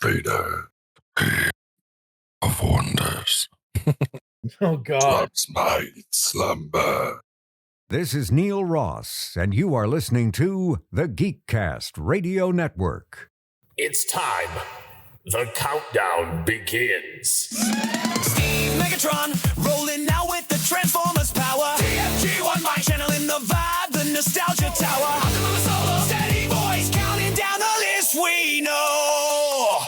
Vader, King of Wonders, Oh, God. drops my slumber. This is Neil Ross, and you are listening to the GeekCast Radio Network. It's time. The countdown begins. Steve Megatron, rolling out with the Transformers power. TFG1 mic, channeling the vibe, the nostalgia tower. OptimusSolo, steady voice, counting down the list we know.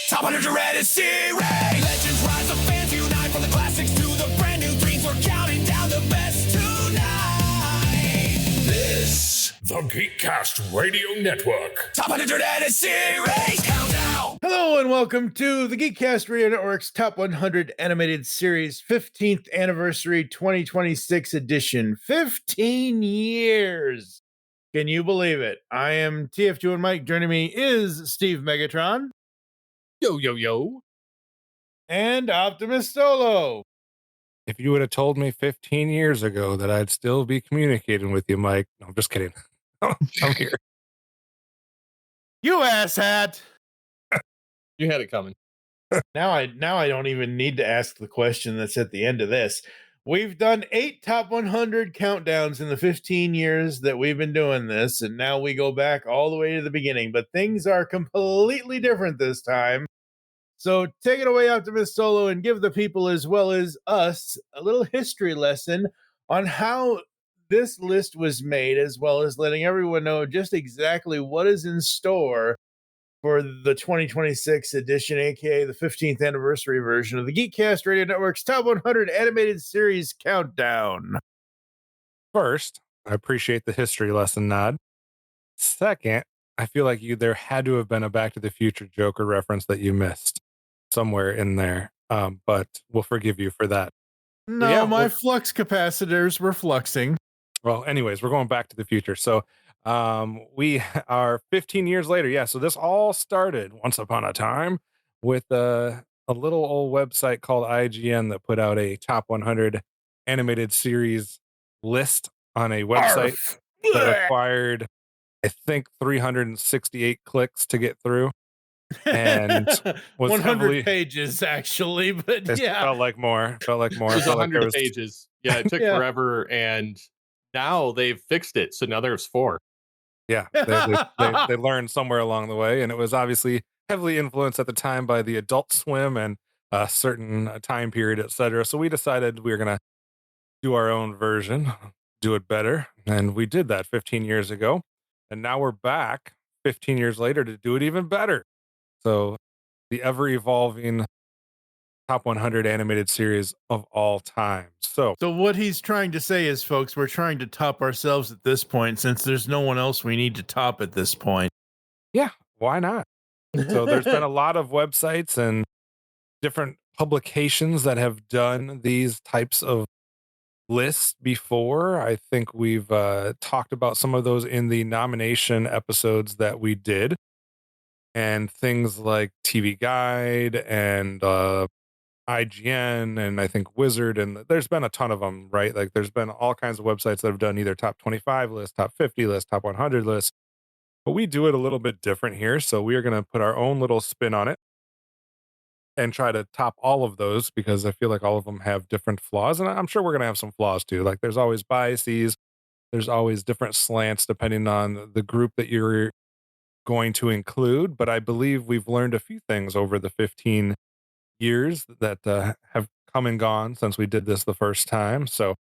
Top 100 rated series. Legends rise, the fans unite. From the classics to the brand new dreams, we're counting down the best tonight. This, the GeekCast Radio Network. Top 100 rated series countdown. Hello and welcome to the GeekCast Radio Network's Top 100 Animated Series 15th Anniversary 2026 edition. 15 years! Can you believe it? I am TF2 and Mike. Joining me is Steve Megatron. Yo, yo, yo. And OptimusSolo. If you would have told me 15 years ago that I'd still be communicating with you, Mike. No, I'm just kidding. I'm here. You asshat! You had it coming. Now I don't even need to ask the question that's at the end of this. We've done 8 top 100 countdowns in the 15 years that we've been doing this, and now we go back all the way to the beginning. But things are completely different this time. So take it away, OptimusSolo, and give the people as well as us a little history lesson on how this list was made, as well as letting everyone know just exactly what is in store for the 2026 edition, aka the 15th anniversary version of the GeekCast Radio Network's Top 100 Animated Series Countdown. First, I appreciate the history lesson nod. Second, I feel like there had to have been a Back to the Future Joker reference that you missed somewhere in there, but we'll forgive you for that. No, Yeah, my flux capacitors were fluxing. Well, anyways, we're going back to the future. So we are 15 years later. Yeah, so this all started once upon a time with a little old website called IGN that put out a top 100 animated series list on a website that required, I think, 368 clicks to get through. And was 100 pages, actually, but it yeah. felt like more. It was 100 pages. Yeah, it took Yeah. forever, and now they've fixed it. So now there's 4. Yeah, they learned somewhere along the way, and it was obviously heavily influenced at the time by the Adult Swim and a certain time period, etc. So we decided we were going to do our own version, do it better, and we did that 15 years ago, and now we're back 15 years later to do it even better. So the ever-evolving top 100 animated series of all time. So what he's trying to say is, folks, we're trying to top ourselves at this point, since there's no one else we need to top at this point. yeah, why not? So there's been a lot of websites and different publications that have done these types of lists before. I think we've talked about some of those in the nomination episodes that we did, and things like TV Guide and IGN and I think Wizard, and there's been a ton of them, right? Like there's been all kinds of websites that have done either top 25 lists, top 50 lists, top 100 lists, but we do it a little bit different here. So we are going to put our own little spin on it and try to top all of those, because I feel like all of them have different flaws, and I'm sure we're going to have some flaws too. Like there's always biases, there's always different slants depending on the group that you're going to include, but I believe we've learned a few things over the 15 years that have come and gone since we did this the first time. So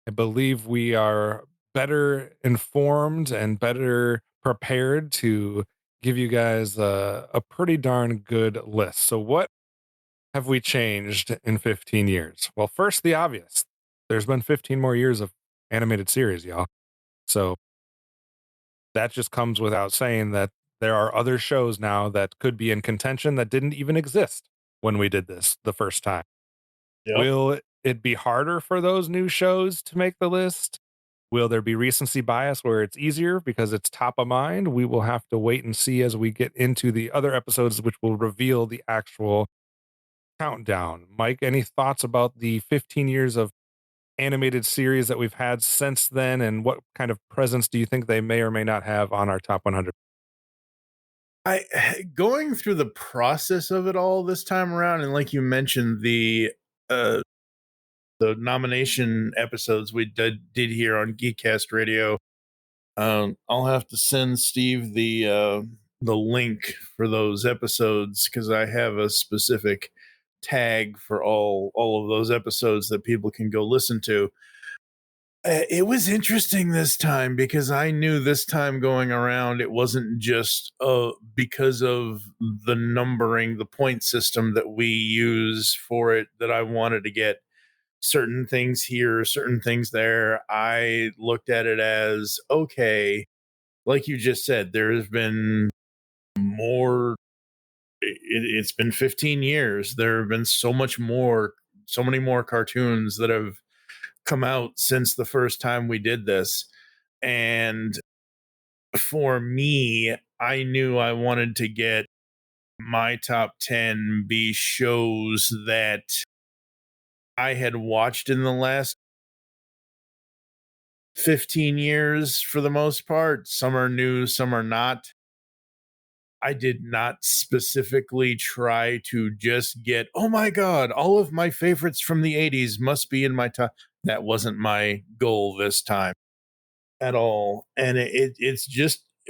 I believe we are better informed and better prepared to give you guys a pretty darn good list. So what have we changed in 15 years? Well, first, the obvious. There's been 15 more years of animated series, y'all. So that just comes without saying that there are other shows now that could be in contention that didn't even exist when we did this the first time. Yep. Will it be harder for those new shows to make the list? Will there be recency bias where it's easier because it's top of mind? We will have to wait and see as we get into the other episodes, which will reveal the actual countdown. Mike, any thoughts about the 15 years of animated series that we've had since then, and what kind of presence do you think they may or may not have on our top 100? I going through the process of it all this time around, and like you mentioned, the nomination episodes we did here on GeekCast Radio. I'll have to send Steve the link for those episodes because I have a specific tag for all of those episodes that people can go listen to. It was interesting this time because I knew this time going around it wasn't just because of the numbering, the point system that we use for it, that I wanted to get certain things here, certain things there. I looked at it as, okay, like you just said, there's been more. It's been 15 years. There have been so many more cartoons that have come out since the first time we did this. And for me, I knew I wanted to get my top 10 be shows that I had watched in the last 15 years for the most part. Some are new, some are not. I did not specifically try to just get, oh my God, all of my favorites from the 80s must be in my top. That wasn't my goal this time at all. And it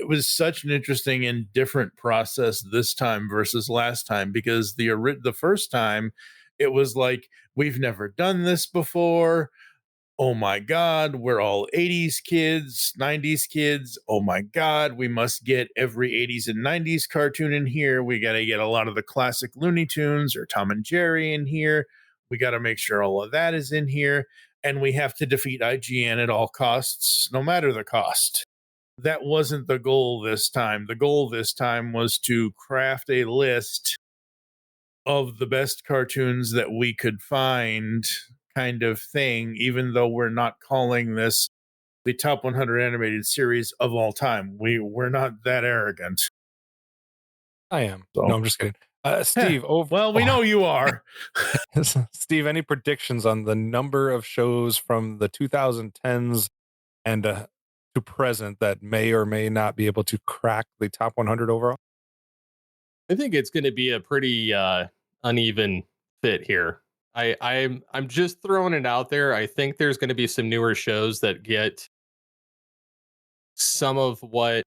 was such an interesting and different process this time versus last time, because the first time it was like, we've never done this before. Oh my God, we're all 80s kids, 90s kids. Oh my God, we must get every 80s and 90s cartoon in here. We got to get a lot of the classic Looney Tunes or Tom and Jerry in here. We got to make sure all of that is in here. And we have to defeat IGN at all costs, no matter the cost. That wasn't the goal this time. The goal this time was to craft a list of the best cartoons that we could find, kind of thing, even though we're not calling this the top 100 animated series of all time. We're not that arrogant. I am. So. No, I'm just kidding. Steve, well, we know you are. Steve, any predictions on the number of shows from the 2010s and to present that may or may not be able to crack the top 100 overall? I think it's going to be a pretty uneven fit here. I'm just throwing it out there. I think there's going to be some newer shows that get some of what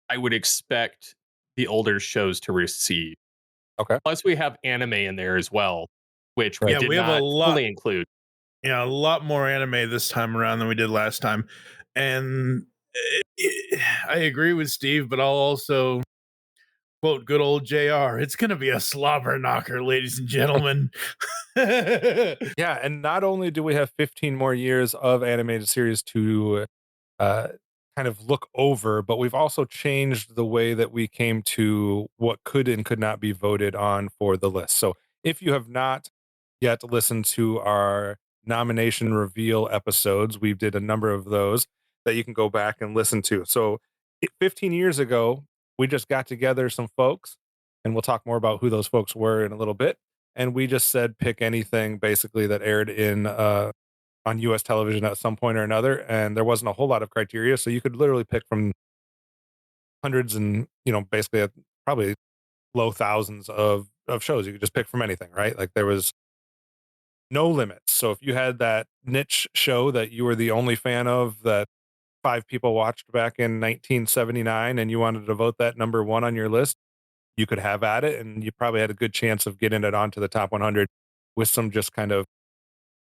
I would expect the older shows to receive. Okay. Plus, we have anime in there as well, which we did we have not a lot, fully include. Yeah, a lot more anime this time around than we did last time. And I agree with Steve, but I'll also quote good old JR. It's going to be a slobber knocker, ladies and gentlemen. Yeah, and not only do we have 15 more years of animated series to kind of look over, but we've also changed the way that we came to what could and could not be voted on for the list. So if you have not yet listened to our nomination reveal episodes, we did a number of those that you can go back and listen to. So 15 years ago, we just got together some folks, and we'll talk more about who those folks were in a little bit. And we just said, pick anything basically that aired in on US television at some point or another. And there wasn't a whole lot of criteria. So you could literally pick from hundreds and, basically probably low thousands of shows. You could just pick from anything, right? Like there was no limits. So if you had that niche show that you were the only fan of that 5 people watched back in 1979 and you wanted to vote that number 1 on your list, you could have at it, and you probably had a good chance of getting it onto the top 100 with some just kind of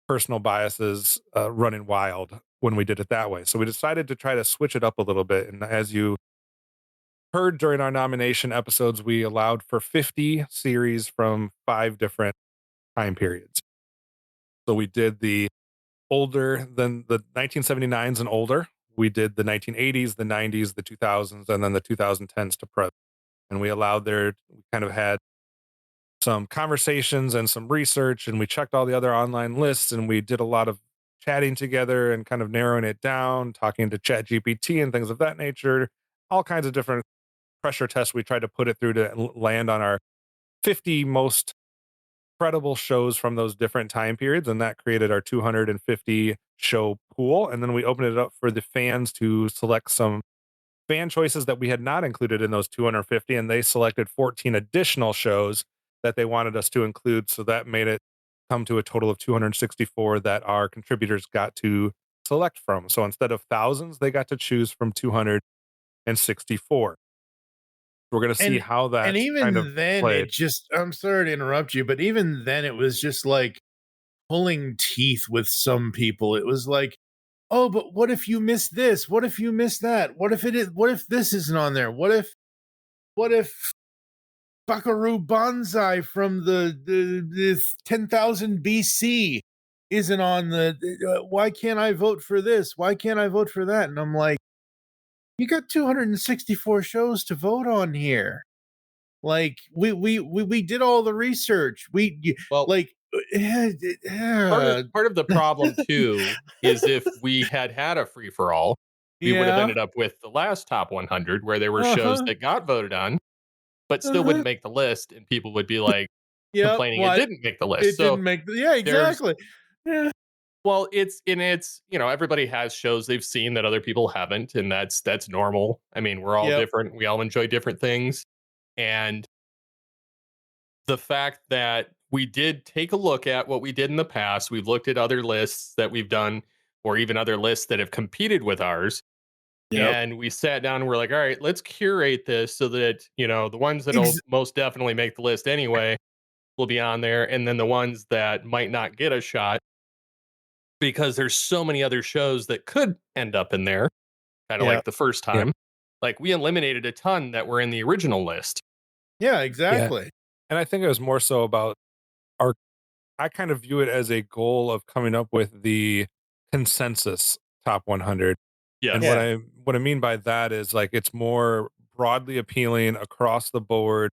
personal biases running wild when we did it that way. So we decided to try to switch it up a little bit. And as you heard during our nomination episodes, we allowed for 50 series from 5 different time periods. So we did the older than the 1979s and older. We did the 1980s, the 90s, the 2000s, and then the 2010s to present. And we kind of had some conversations and some research, and we checked all the other online lists, and we did a lot of chatting together and kind of narrowing it down, talking to ChatGPT and things of that nature, all kinds of different pressure tests we tried to put it through to land on our 50 most credible shows from those different time periods, and that created our 250 show pool. And then we opened it up for the fans to select some fan choices that we had not included in those 250, and they selected 14 additional shows that they wanted us to include. So that made it come to a total of 264 that our contributors got to select from. So instead of thousands, they got to choose from 264. We're going to see how that and even kind of then played. it just, I'm sorry to interrupt you, but even then it was just like pulling teeth with some people. It was like, oh, but what if you miss this? What if you miss that? What if this isn't on there? What if Buckaroo Banzai from the 10,000 BC isn't on why can't I vote for this? Why can't I vote for that? And I'm like, you got 264 shows to vote on here. Like we did all the research. Well, like part of the problem too is if we had a free for all, we would have yeah. ended up with the last top 100 where there were shows Uh-huh. that got voted on, but still wouldn't make the list, and people would be like Yep. complaining it Why didn't make the list. it So didn't make yeah, exactly. Yeah. well, it's everybody has shows they've seen that other people haven't, and that's normal. I mean, we're all Yep. different. We all enjoy different things, and the fact that we did take a look at what we did in the past, we've looked at other lists that we've done, or even other lists that have competed with ours. Yep. And we sat down and we're like, all right, let's curate this so that, the ones that'll most definitely make the list anyway will be on there. And then the ones that might not get a shot, because there's so many other shows that could end up in there, kind of Yeah. like the first time. Like we eliminated a ton that were in the original list. Yeah, exactly. And I think it was more so about I kind of view it as a goal of coming up with the consensus top 100. Yes. And what I mean by that is like it's more broadly appealing across the board,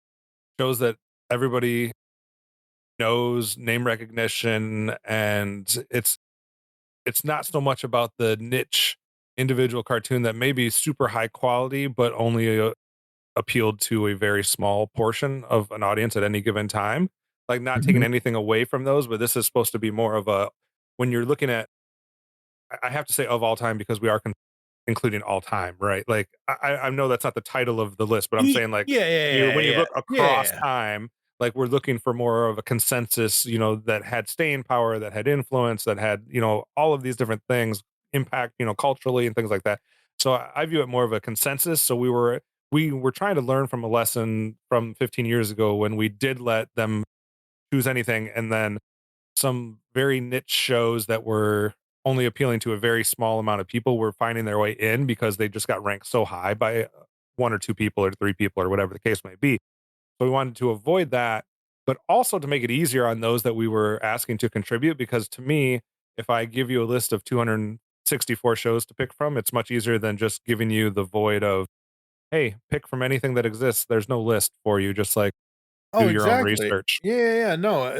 shows that everybody knows, name recognition, and it's not so much about the niche individual cartoon that may be super high quality but only appealed to a very small portion of an audience at any given time. Like not taking anything away from those, but this is supposed to be more of a when you're looking at I have to say of all time because we are including all time, right? Like I know that's not the title of the list, but I'm saying like when you look across time, like we're looking for more of a consensus, that had staying power, that had influence, that had, all of these different things impact, culturally and things like that. So I view it more of a consensus. So we were trying to learn from a lesson from 15 years ago when we did let them choose anything, and then some very niche shows that were only appealing to a very small amount of people were finding their way in because they just got ranked so high by one or two people or three people or whatever the case may be. So we wanted to avoid that, but also to make it easier on those that we were asking to contribute. Because to me, if I give you a list of 264 shows to pick from, it's much easier than just giving you the void of, hey, pick from anything that exists. There's no list for you. Just like do your own research. Yeah. No,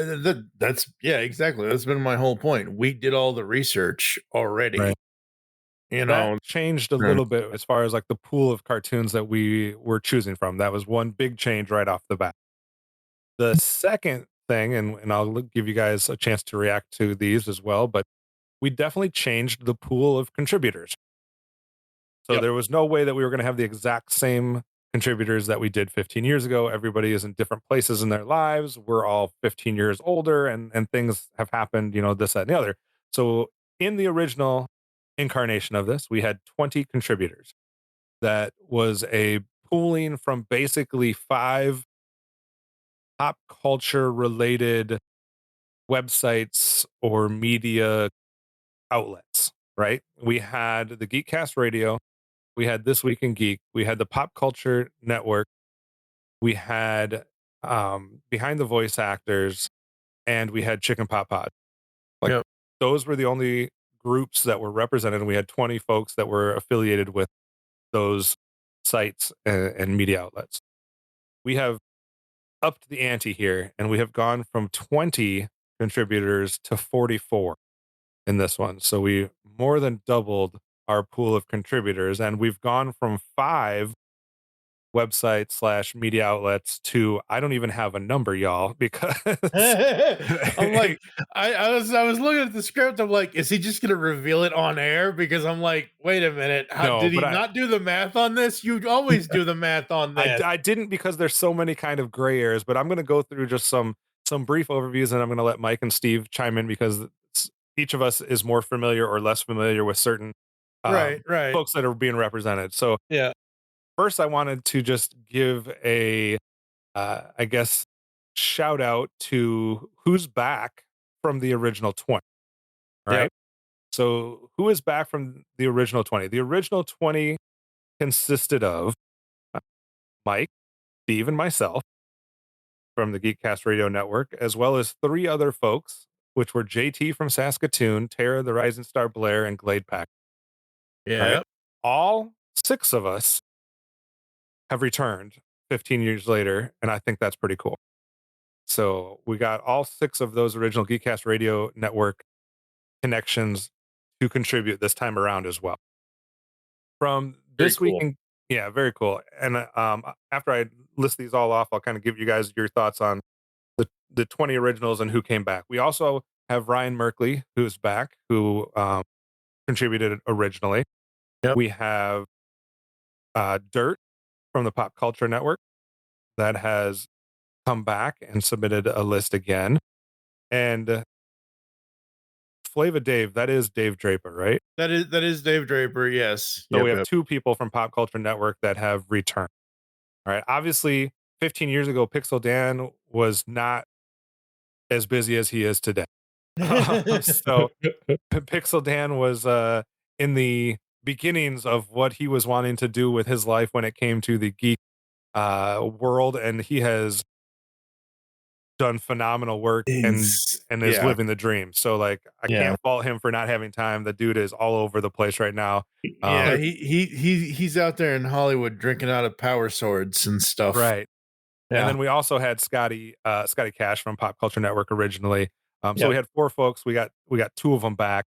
that's exactly. That's been my whole point. We did all the research already. Right. That changed a little bit as far as like the pool of cartoons that we were choosing from. That was one big change right off the bat. The second thing, and I'll give you guys a chance to react to these as well, but we definitely changed the pool of contributors. So there was no way that we were going to have the exact same contributors that we did 15 years ago. Everybody is in different places in their lives. We're all 15 years older and things have happened, this, that, and the other. So in the original incarnation of this, we had 20 contributors. That was a pooling from basically 5 pop culture related websites or media outlets, right? We had the GeekCast Radio, we had This Week in Geek, we had the Pop Culture Network, we had Behind the Voice Actors, and we had Chicken Pot Pod. Those were the only groups that were represented, and we had 20 folks that were affiliated with those sites and media outlets. We have upped the ante here, and we have gone from 20 contributors to 44 in this one. So we more than doubled our pool of contributors, and we've gone from 5 website / media outlets to I don't even have a number, y'all, because I'm like, I was looking at the script. I'm like, is he just gonna reveal it on air? Because I'm like, wait a minute, No, did he but not do the math on this? You always do the math on this. I didn't, because there's so many kind of gray areas, but I'm going to go through just some brief overviews, and I'm going to let Mike and Steve chime in, because each of us is more familiar or less familiar with certain Right. folks that are being represented. So Yeah. first, I wanted to just give a, I guess, shout out to who's back from the original 20. Right. Yep. So who is back from the original 20? The original 20 consisted of Mike, Steve, and myself from the GeekCast Radio Network, as well as 3 other folks, which were JT from Saskatoon, Tara, the Rising Star Blair, and Glade Pack. Yeah. Right? All 6 of us have returned 15 years later, and I think that's pretty cool. So we got all 6 of those original GeekCast Radio Network connections to contribute this time around as well. From this Very week, cool. yeah, very cool. And after I list these all off, I'll kind of give you guys your thoughts on the 20 originals and who came back. We also have Ryan Merkley, who's back, who contributed originally. Yep. We have Dirt from the Pop Culture Network that has come back and submitted a list again. And Flava Dave, that is Dave Draper, right? That is Dave Draper. Yes. So Yep, we have yep. 2 people from Pop Culture Network that have returned. All right. Obviously, 15 years ago, Pixel Dan was not as busy as he is today. So Pixel Dan was in the beginnings of what he was wanting to do with his life when it came to the geek world, and he has done phenomenal work and is yeah. living the dream. So like I Yeah. can't fault him for not having time. The dude is all over the place right now. Yeah, he's out there in Hollywood drinking out of power swords and stuff. Right. Yeah. And then we also had Scotty Cash from Pop Culture Network originally. So Yep. we had 4 folks. We got 2 of them back.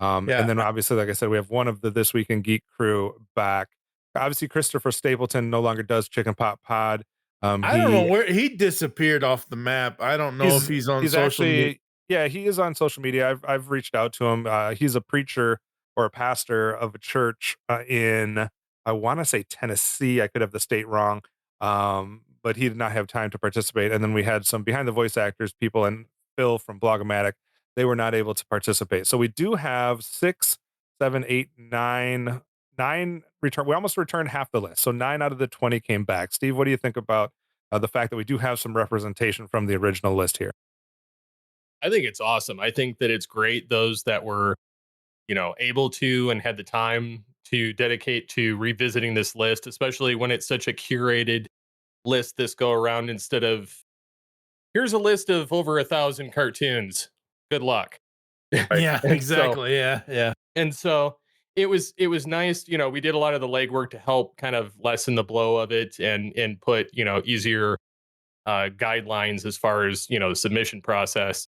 Yeah. And then obviously, like I said, we have one of the This Week in Geek crew back. Obviously, Christopher Stapleton no longer does Chicken Pot Pod. I don't know where he disappeared off the map. I don't know if he's on social media. Yeah, he is on social media. I've reached out to him. He's a preacher or a pastor of a church in, I want to say Tennessee. I could have the state wrong. But he did not have time to participate. And then we had some behind the voice actors people and Phil from Blogomatic. They were not able to participate. So we do have 6, 7, 8, 9 return. We almost returned half the list. So 9 out of the 20 came back. Steve, what do you think about the fact that we do have some representation from the original list here? I think it's awesome. I think that it's great those that were, able to and had the time to dedicate to revisiting this list, especially when it's such a curated list this go around instead of here's a list of over 1,000 cartoons. Good luck. Yeah, exactly. Yeah. And so it was nice. We did a lot of the legwork to help kind of lessen the blow of it and put, easier guidelines as far as, the submission process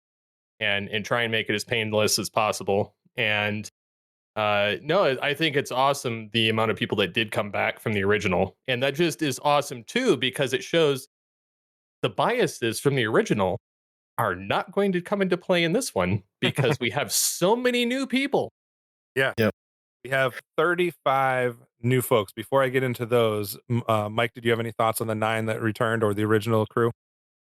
and try and make it as painless as possible. And no, I think it's awesome the amount of people that did come back from the original. And that just is awesome too, because it shows the biases from the original are not going to come into play in this one because we have so many new people. Yeah. Yep. We have 35 new folks. Before I get into those, Mike, did you have any thoughts on the 9 that returned or the original crew?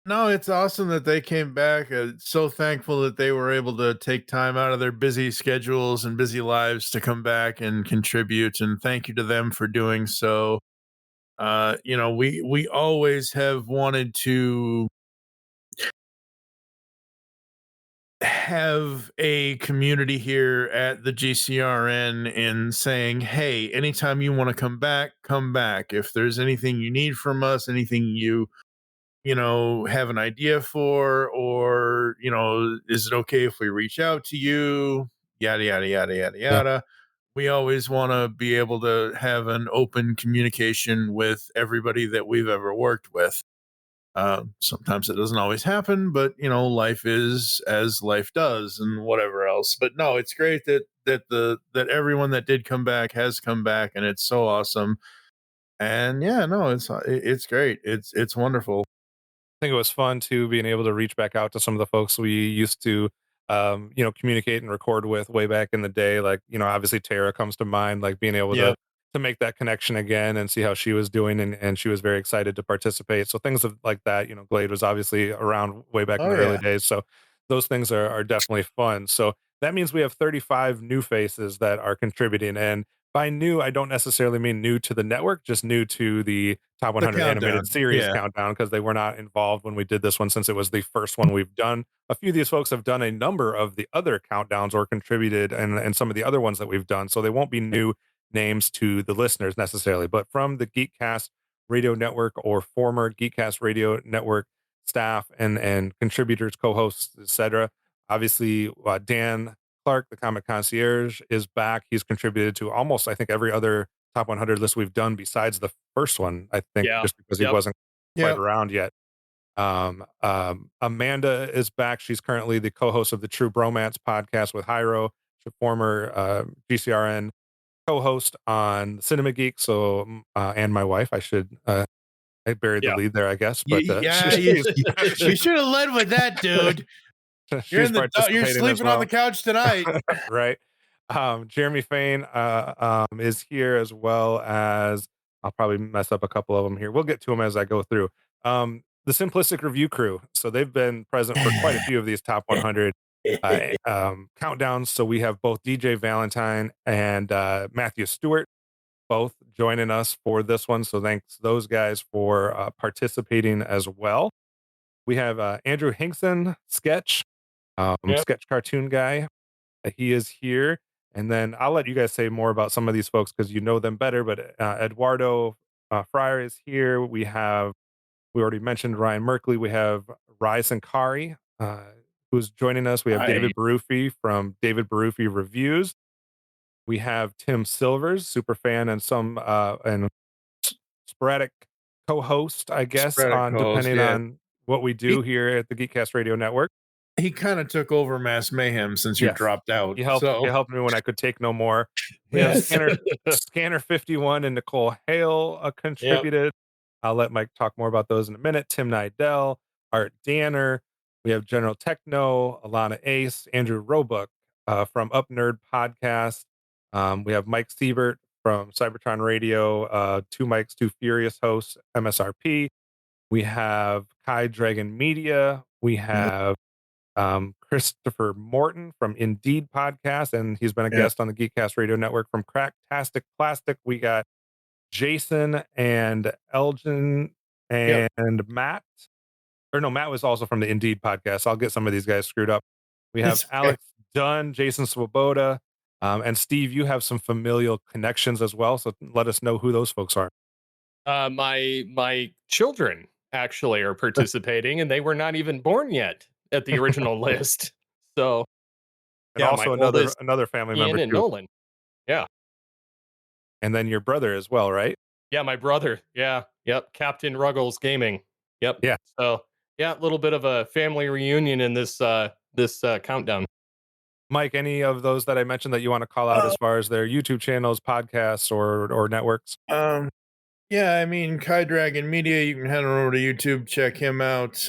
No, it's awesome that they came back. So thankful that they were able to take time out of their busy schedules and busy lives to come back and contribute. And thank you to them for doing so. We always have wanted to have a community here at the GCRN in saying, hey, anytime you want to come back, come back. If there's anything you need from us, anything you have an idea for, or, is it okay if we reach out to you? Yada, yada, yada, yada, yada. We always want to be able to have an open communication with everybody that we've ever worked with. Sometimes it doesn't always happen, but life is as life does and whatever else. But no, it's great that everyone that did come back has come back, and it's so awesome. And yeah, no, it's great. It's wonderful. I think it was fun too, being able to reach back out to some of the folks we used to, communicate and record with way back in the day. Like, obviously Tara comes to mind, like being able Yep. to make that connection again and see how she was doing. And she was very excited to participate. So things like that, Glade was obviously around way back in Oh the early yeah. days. So those things are definitely fun. So that means we have 35 new faces that are contributing. And by new, I don't necessarily mean new to the network, just new to the Top The 100 countdown. Animated Series Yeah. countdown, because they were not involved when we did this one, since it was the first one we've done. A few of these folks have done a number of the other countdowns or contributed and some of the other ones that we've done. So they won't be new names to the listeners necessarily, but from the GeekCast Radio Network or former GeekCast Radio Network staff and contributors, co-hosts, etc. Obviously, Dan Clark, the Comic Concierge, is back. He's contributed to almost, I think, every other Top 100 list we've done besides the first one, I think, Yeah. just because he Yep. wasn't quite Yep. around yet. Amanda is back. She's currently the co-host of the True Bromance podcast with Hyro, former GCRN co-host on Cinema Geek. So, and my wife, I buried the Yeah. lead there, I guess. But Yeah, you should have led with that, dude. You're she's participating as sleeping well. on the couch tonight. Right. Jeremy Fain is here, as well as, I'll probably mess up a couple of them here. We'll get to them as I go through. The Simplistic Review crew. So they've been present for quite a few of these Top 100 countdowns. So we have both DJ Valentine and Matthew Stewart both joining us for this one. So thanks those guys for participating as well. We have Andrew Hinkson, Sketch, Yep. sketch cartoon guy. He is here. And then I'll let you guys say more about some of these folks because you know them better. But Eduardo Fryer is here. We already mentioned Ryan Merkley. We have Rai Sankari, who's joining us. We have Hi. David Baruffi from David Baruffi Reviews. We have Tim Silvers, super fan and some and sporadic co-host, I guess, Sporadic co-host, depending yeah. on what we do here at the GeekCast Radio Network. He kind of took over Mass Mayhem since you Yes. dropped out. He helped me when I could take no more. We have Scanner 51 and Nicole Hale contributed. I'll let Mike talk more about those in a minute. Tim Nidell, Art Danner. We have General Techno, Alana Ace, Andrew Roebuck from Up Nerd Podcast. We have Mike Siebert from Cybertron Radio, Two Mikes, Two Furious hosts, MSRP. We have Kai Dragon Media. We have Christopher Morton from Indeed Podcast, and he's been a guest on the GeekCast Radio Network. From Cracktastic Plastic, we got Jason and Elgin and Matt. Or no, Matt was also from the Indeed Podcast. I'll get some of these guys screwed up. We have Alex Dunn, Jason Swoboda, and Steve, you have some familial connections as well, so let us know who those folks are. My children actually are participating, and they were not even born yet at the original list. So, and also another family Ian member and too. Nolan. Yeah, and then your brother as well, right? Yeah, my brother. Yeah, yep. Captain Ruggles Gaming. Yep. Yeah. So yeah, a little bit of a family reunion in this countdown. Mike, any of those that I mentioned that you want to call out as far as their YouTube channels, podcasts, or networks? Yeah, I mean, Kai Dragon Media, you can head on over to YouTube, check him out.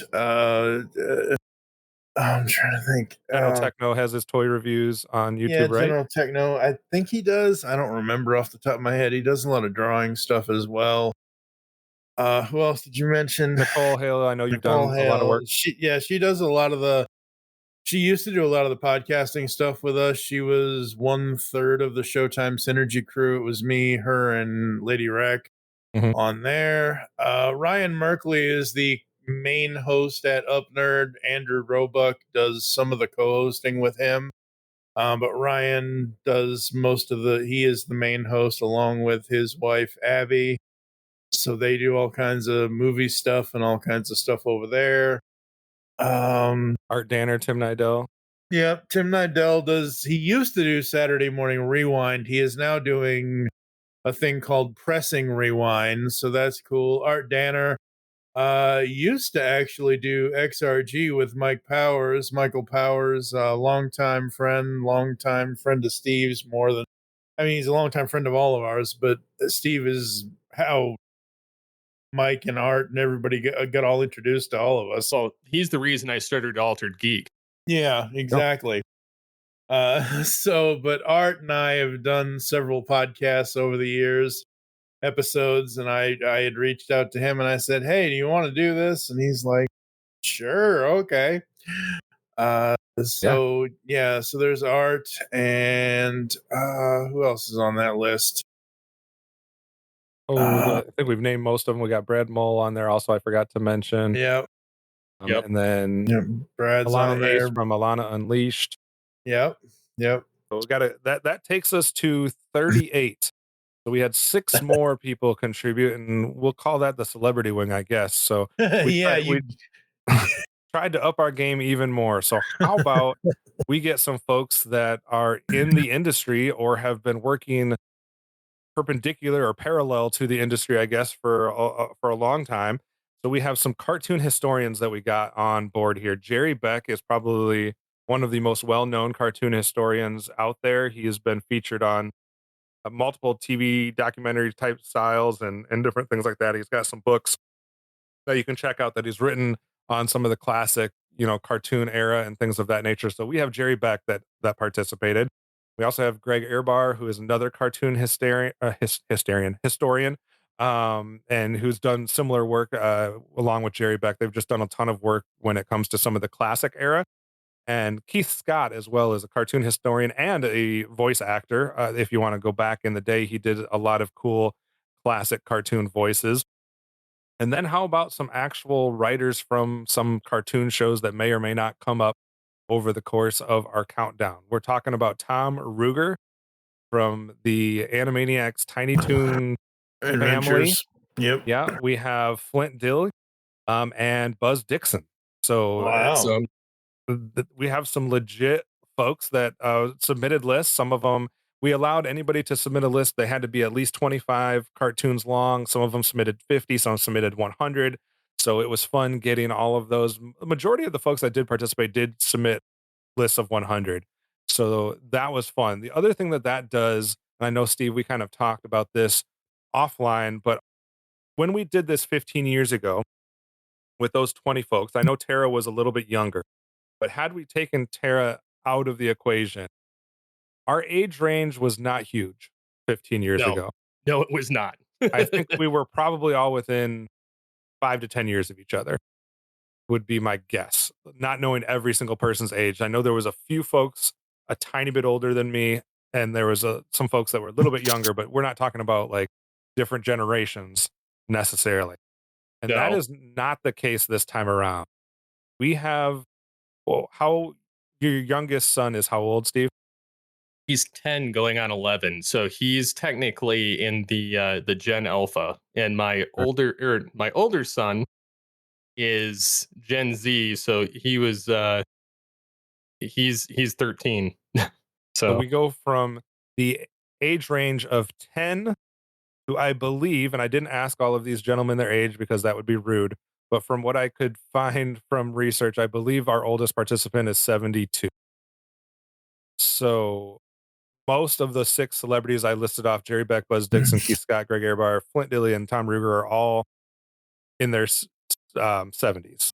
I'm trying to think. General Techno has his toy reviews on YouTube, right? General Techno, I think he does. I don't remember off the top of my head. He does a lot of drawing stuff as well. Who else did you mention? Nicole Hale, I know you've done a lot of work. She does a lot of the. She used to do a lot of the podcasting stuff with us. She was 1/3 of the Showtime Synergy crew. It was me, her, and Lady Rec on there. Ryan Merkley is the main host at Up Nerd. Andrew Roebuck does some of the co-hosting with him. But Ryan does he is the main host along with his wife, Abby. So they do all kinds of movie stuff and all kinds of stuff over there. Art Danner, Tim Nidell. Yeah, Tim Nidell he used to do Saturday Morning Rewind. He is now doing a thing called Pressing Rewind, so that's cool. Art Danner used to actually do XRG with Michael Powers, longtime friend of Steve's, he's a longtime friend of all of ours, but Steve is how Mike and Art and everybody got all introduced to all of us. So he's the reason I started Altered Geek. Yeah, exactly. But Art and I have done several podcasts over the years, episodes, and I had reached out to him and I said, "Hey, do you want to do this?" And he's like, "Sure, okay." So there's Art and who else is on that list? I think we've named most of them. We got Brad Mull on there. Also, I forgot to mention. Yep. And then Brad's on Alana there. Ace from Alana Unleashed. Yep. So we got that takes us to 38. So we had 6 more people contribute, and we'll call that the celebrity wing, I guess. So we tried to up our game even more. So how about we get some folks that are in the industry or have been working perpendicular or parallel to the industry, I guess, for a long time. So we have some cartoon historians that we got on board here. Jerry Beck is probably one of the most well-known cartoon historians out there. He has been featured on multiple TV documentary type styles and different things like that. He's got some books that you can check out that he's written on some of the classic, cartoon era and things of that nature. So we have Jerry Beck that participated. We also have Greg Ehrbar, who is another cartoon historian, and who's done similar work along with Jerry Beck. They've just done a ton of work when it comes to some of the classic era. And Keith Scott, as well, as a cartoon historian and a voice actor. If you want to go back in the day, he did a lot of cool classic cartoon voices. And then how about some actual writers from some cartoon shows that may or may not come up over the course of our countdown? We're talking about Tom Ruger from the Animaniacs Tiny Toon family. Adventures. Yep. Yeah, we have Flint Dill and Buzz Dixon. So Wow. we have some legit folks that submitted lists. Some of them, we allowed anybody to submit a list. They had to be at least 25 cartoons long. Some of them submitted 50, some submitted 100. So it was fun getting all of those. The majority of the folks that did participate did submit lists of 100. So that was fun. The other thing that does, and I know, Steve, we kind of talked about this offline, but when we did this 15 years ago with those 20 folks, I know Tara was a little bit younger, but had we taken Tara out of the equation, our age range was not huge 15 years ago. No, it was not. I think we were probably all within 5 to 10 years of each other, would be my guess. Not knowing every single person's age. I know there was a few folks a tiny bit older than me, and there was some folks that were a little bit younger, but we're not talking about like different generations necessarily. And that is not the case this time around. We have, how your youngest son is how old, Steve? He's 10 going on 11. So he's technically in the Gen Alpha. And my older son is Gen Z, so he was he's 13. So we go from the age range of 10 to, I believe, and I didn't ask all of these gentlemen their age because that would be rude, but from what I could find from research, I believe our oldest participant is 72. So most of the 6 celebrities I listed off, Jerry Beck, Buzz Dixon, Keith Scott, Greg Ehrbar, Flint Dilley, and Tom Ruger, are all in their 70s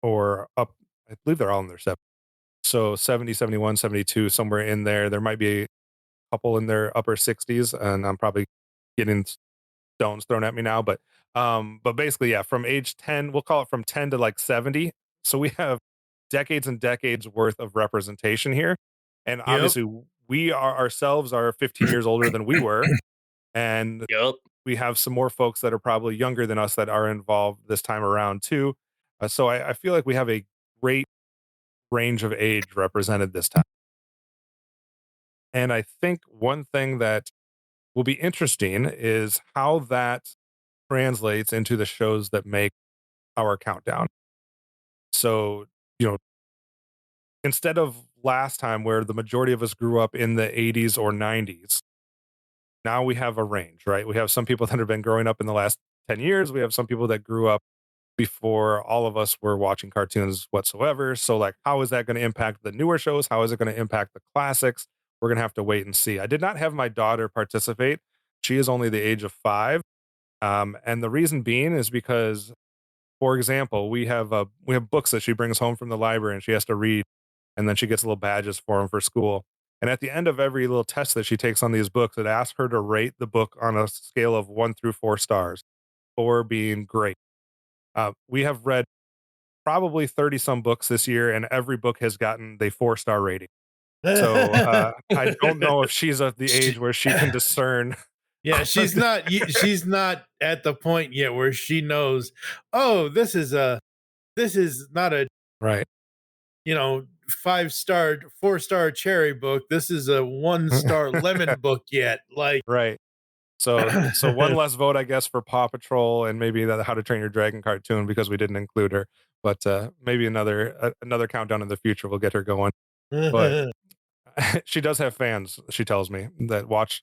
or up. I believe they're all in their 70s. So 70, 71, 72, somewhere in there. There might be a couple in their upper 60s, and I'm probably getting stones thrown at me now. But basically, yeah, from age 10, we'll call it from 10 to like 70. So we have decades and decades worth of representation here. And obviously, we ourselves are 15 years older than we were. And we have some more folks that are probably younger than us that are involved this time around too. So I feel like we have a great range of age represented this time. And I think one thing that will be interesting is how that translates into the shows that make our countdown. So, instead of last time where the majority of us grew up in the 80s or 90s, now we have a range, right? We have some people that have been growing up in the last 10 years. We have some people that grew up before all of us were watching cartoons whatsoever. So like, how is that going to impact the newer shows? How is it going to impact the classics? We're going to have to wait and see. I did not have my daughter participate. She is only the age of 5. And the reason being is because, for example, we have books that she brings home from the library and she has to read, and then she gets little badges for them for school. And at the end of every little test that she takes on these books, it asks her to rate the book on a scale of 1 through 4 stars, 4 being great. We have read probably 30 some books this year, and every book has gotten the 4-star rating. So I don't know if she's at the age where she can discern. Yeah, she's not. She's not at the point yet where she knows. Oh, this is not a Right. 5-star, 4-star cherry book. This is a 1-star lemon book yet. Like, Right. So one less vote, I guess, for Paw Patrol and maybe the How to Train Your Dragon cartoon because we didn't include her. But maybe another countdown in the future will get her going. But she does have fans, she tells me, that watch.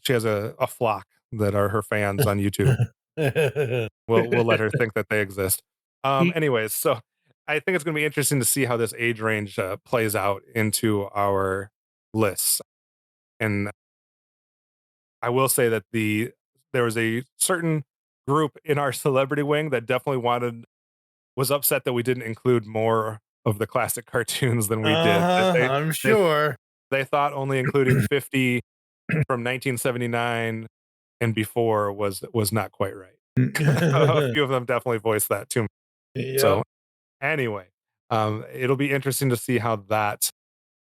She has a flock that are her fans on YouTube. We'll let her think that they exist. Anyways, so I think it's going to be interesting to see how this age range plays out into our lists. And I will say that there was a certain group in our celebrity wing that definitely was upset that we didn't include more of the classic cartoons than we did. I'm sure. They thought only including 50 from 1979 and before was not quite right. A few of them definitely voiced that too. Yep. So anyway, it'll be interesting to see how that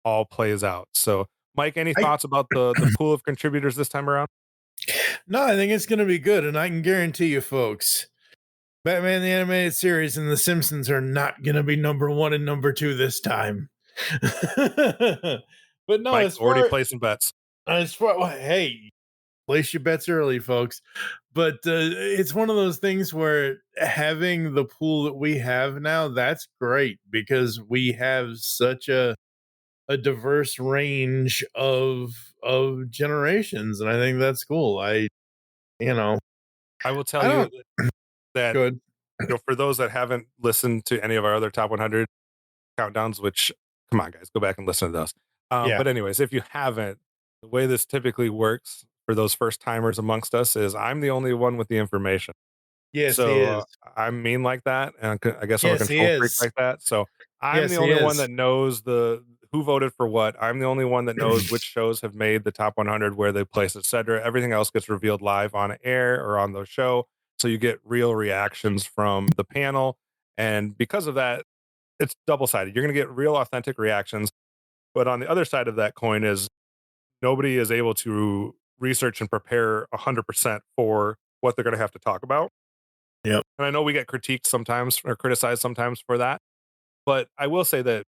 all plays out. So Mike, any thoughts about the pool of contributors this time around? No, I think it's going to be good. And I can guarantee you folks, Batman the Animated Series and The Simpsons are not going to be number 1 and number 2 this time. But no, Mike's already placing bets. Hey, place your bets early, folks. But it's one of those things where having the pool that we have now, that's great because we have such a diverse range of generations, and I think that's cool. I will tell you that good. For those that haven't listened to any of our other top 100 countdowns, which come on guys, go back and listen to those. But anyways, if you haven't, the way this typically works for those first timers amongst us is I'm the only one with the information. Yes, so he is. I'm mean like that, and I guess I'm Yes, a he control freak is. like that. So I'm Yes, the he only one is. that knows who voted for what. I'm the only one that knows which shows have made the top 100, where they place, etc. Everything else gets revealed live on air or on the show, so you get real reactions from the panel. And because of that, it's double-sided. You're going to get real, authentic reactions. But on the other side of that coin is nobody is able to research and prepare 100% for what they're going to have to talk about. Yep. And I know we get critiqued sometimes or criticized sometimes for that. But I will say that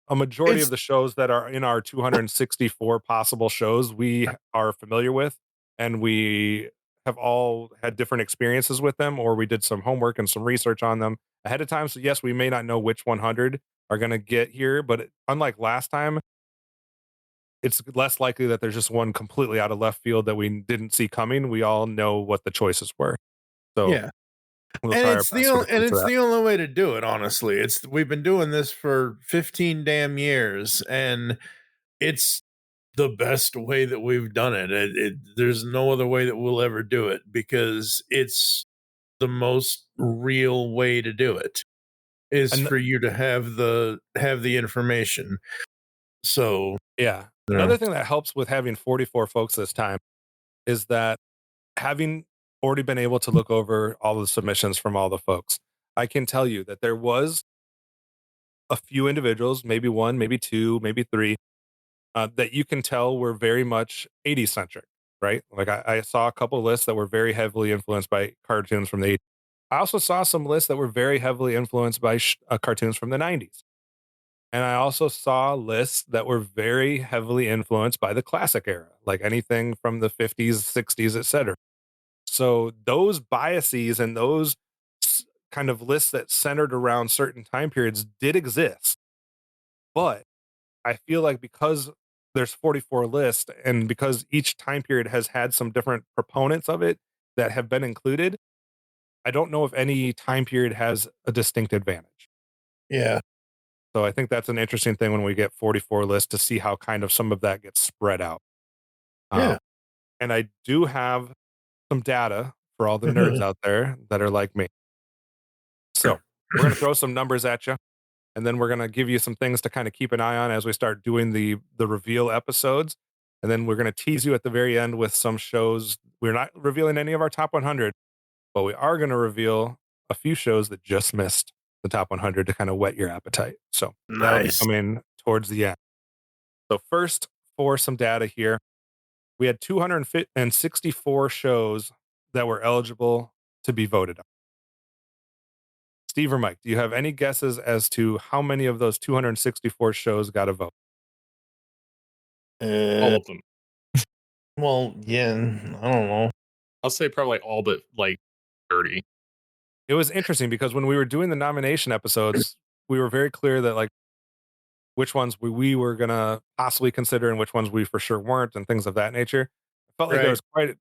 a majority of the shows that are in our 264 possible shows we are familiar with, and we have all had different experiences with them, or we did some homework and some research on them ahead of time. So yes, we may not know which 100 are going to get here, but unlike last time, it's less likely that there's just one completely out of left field that we didn't see coming. We all know what the choices were. So yeah. We'll and it's the only way to do it, honestly. We've been doing this for 15 damn years, and it's the best way that we've done it. There's no other way that we'll ever do it because it's the most real way to do it is for you to have the information. So yeah. Another thing that helps with having 44 folks this time is that having already been able to look over all the submissions from all the folks, I can tell you that there was a few individuals, maybe 1, maybe 2, maybe 3, that you can tell were very much 80s centric, right? Like I saw a couple of lists that were very heavily influenced by cartoons from the 80s. I also saw some lists that were very heavily influenced by cartoons from the 90s. And I also saw lists that were very heavily influenced by the classic era, like anything from the 50s, 60s, etc. So those biases and those kind of lists that centered around certain time periods did exist. But I feel like because there's 44 lists and because each time period has had some different proponents of it that have been included, I don't know if any time period has a distinct advantage. Yeah. So I think that's an interesting thing when we get 44 lists to see how kind of some of that gets spread out. Yeah. And I do have some data for all the nerds out there that are like me. So we're going to throw some numbers at you, and then we're going to give you some things to kind of keep an eye on as we start doing the reveal episodes. And then we're going to tease you at the very end with some shows. We're not revealing any of our top 100, but we are going to reveal a few shows that just missed the top 100 to kind of whet your appetite. So that'll be coming towards the end. So first, for some data here, we had 264 shows that were eligible to be voted on. Steve or Mike, do you have any guesses as to how many of those 264 shows got a vote? All of them. Well, yeah, I don't know. I'll say probably all but like 30. It was interesting because when we were doing the nomination episodes, we were very clear that like which ones we were gonna possibly consider and which ones we for sure weren't, and things of that nature. I felt like there was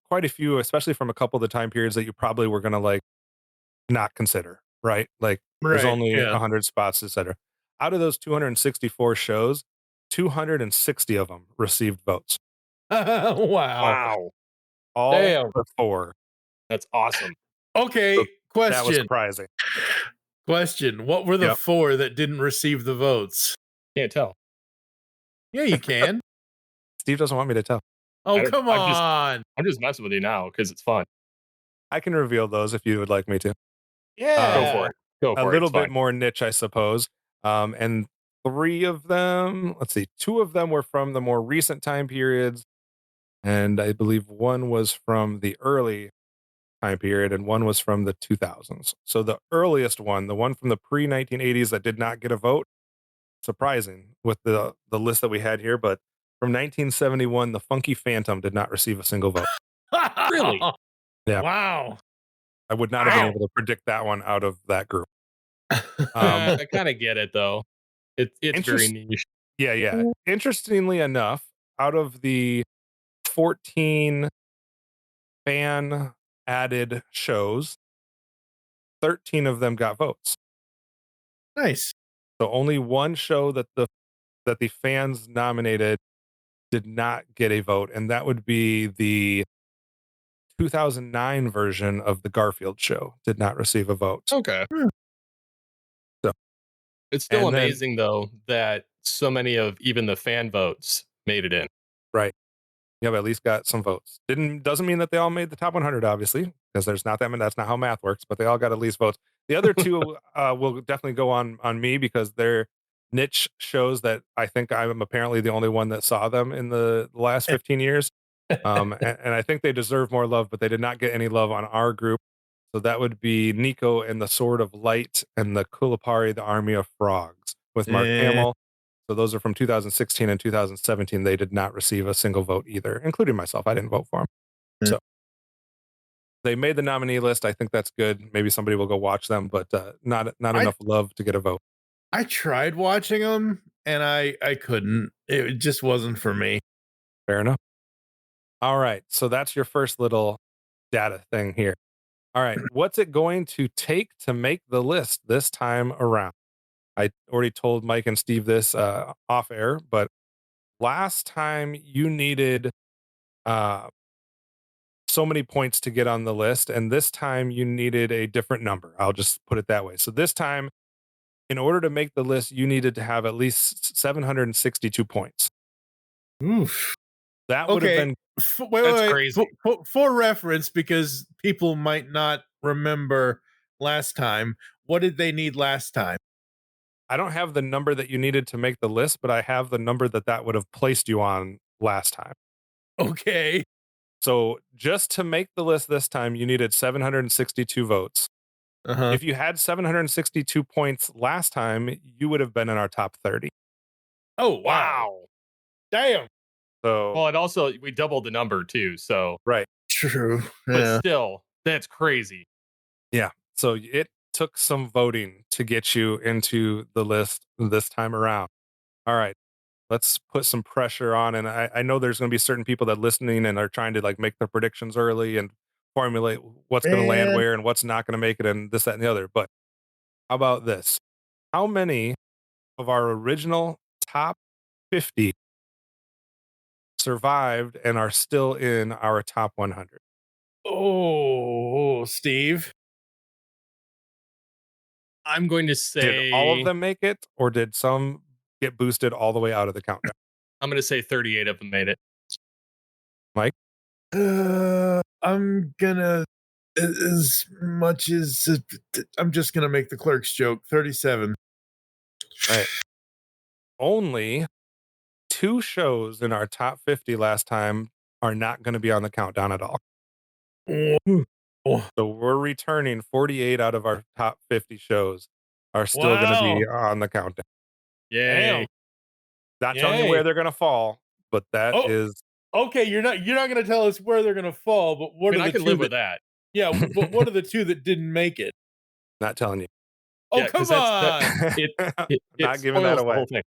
quite a few, especially from a couple of the time periods that you probably were gonna like not consider, right? Like there's only 100 spots, etc. Out of those 264 shows, 260 of them received votes. Wow. All Damn. but 4. That's awesome. Okay, So question. that was surprising. Question. What were the 4 that didn't receive the votes? Can't tell. Yeah, you can. Steve doesn't want me to tell. Oh, come on. I'm just messing with you now because it's fun. I can reveal those if you would like me to. Yeah. Go for it. Go for it. A little bit more niche, I suppose. And 3 of them, let's see, 2 of them were from the more recent time periods. And I believe 1 was from the early time period and 1 was from the 2000s. So the earliest one, the one from the pre-1980s that did not get a vote, surprising with the list that we had here, but from 1971, the Funky Phantom did not receive a single vote. Really? Yeah. Wow. I would not have been able to predict that one out of that group. I kind of get it though. It's very niche. Yeah. Interestingly enough, out of the 14 fan added shows, 13 of them got votes. Nice. So only one show that the fans nominated did not get a vote, and that would be the 2009 version of the Garfield show did not receive a vote. Okay. So it's still amazing though that so many of even the fan votes made it in. Right. Yeah, but at least got some votes. Doesn't mean that they all made the top 100, obviously, because there's not that many. That's not how math works. But they all got at least votes. The other 2 will definitely go on me because they're niche shows that I think I'm apparently the only one that saw them in the last 15 years. And I think they deserve more love, but they did not get any love on our group. So that would be Nico and the Sword of Light and the Kulapari, the Army of Frogs with Mark Hamill. So those are from 2016 and 2017. They did not receive a single vote either, including myself. I didn't vote for them. So they made the nominee list. I think that's good. Maybe somebody will go watch them, but not enough love to get a vote. I tried watching them and I couldn't. It just wasn't for me. Fair enough. All right. So that's your first little data thing here. All right. What's it going to take to make the list this time around? I already told Mike and Steve this off air, but last time you needed so many points to get on the list, and this time you needed a different number. I'll just put it that way. So this time, in order to make the list, you needed to have at least 762 points. Oof. That would have been wait, crazy. For reference, because people might not remember last time. What did they need last time? I don't have the number that you needed to make the list, but I have the number that would have placed you on last time. Okay. So just to make the list this time, you needed 762 votes. If you had 762 points last time, you would have been in our top 30. Oh, wow. Damn. So, well, and also we doubled the number too. So right. True. But still, that's crazy. Yeah. So it took some voting to get you into the list this time around. All right. Let's put some pressure on. And I know there's going to be certain people that are listening and are trying to like make their predictions early and formulate what's going to land where and what's not going to make it and this, that, and the other. But how about this? How many of our original top 50 survived and are still in our top 100? Oh, Steve. I'm going to say Did all of them make it, or did some get boosted all the way out of the countdown? I'm going to say 38 of them made it. Mike? I'm gonna, as much as I'm just gonna make the clerk's joke. 37. Right. Only 2 shows in our top 50 last time are not going to be on the countdown at all. Oh, So we're returning 48 out of our top 50 shows are still going to be on the countdown. Yay. Not telling you where they're going to fall, but that is okay. You're not gonna tell us where they're gonna fall, but what I mean, are I the can two live with that. Yeah, but what are the 2 that didn't make it? not telling you. Oh, Yeah, 'cause come that's- on! It Not giving that spoils the away. whole thing.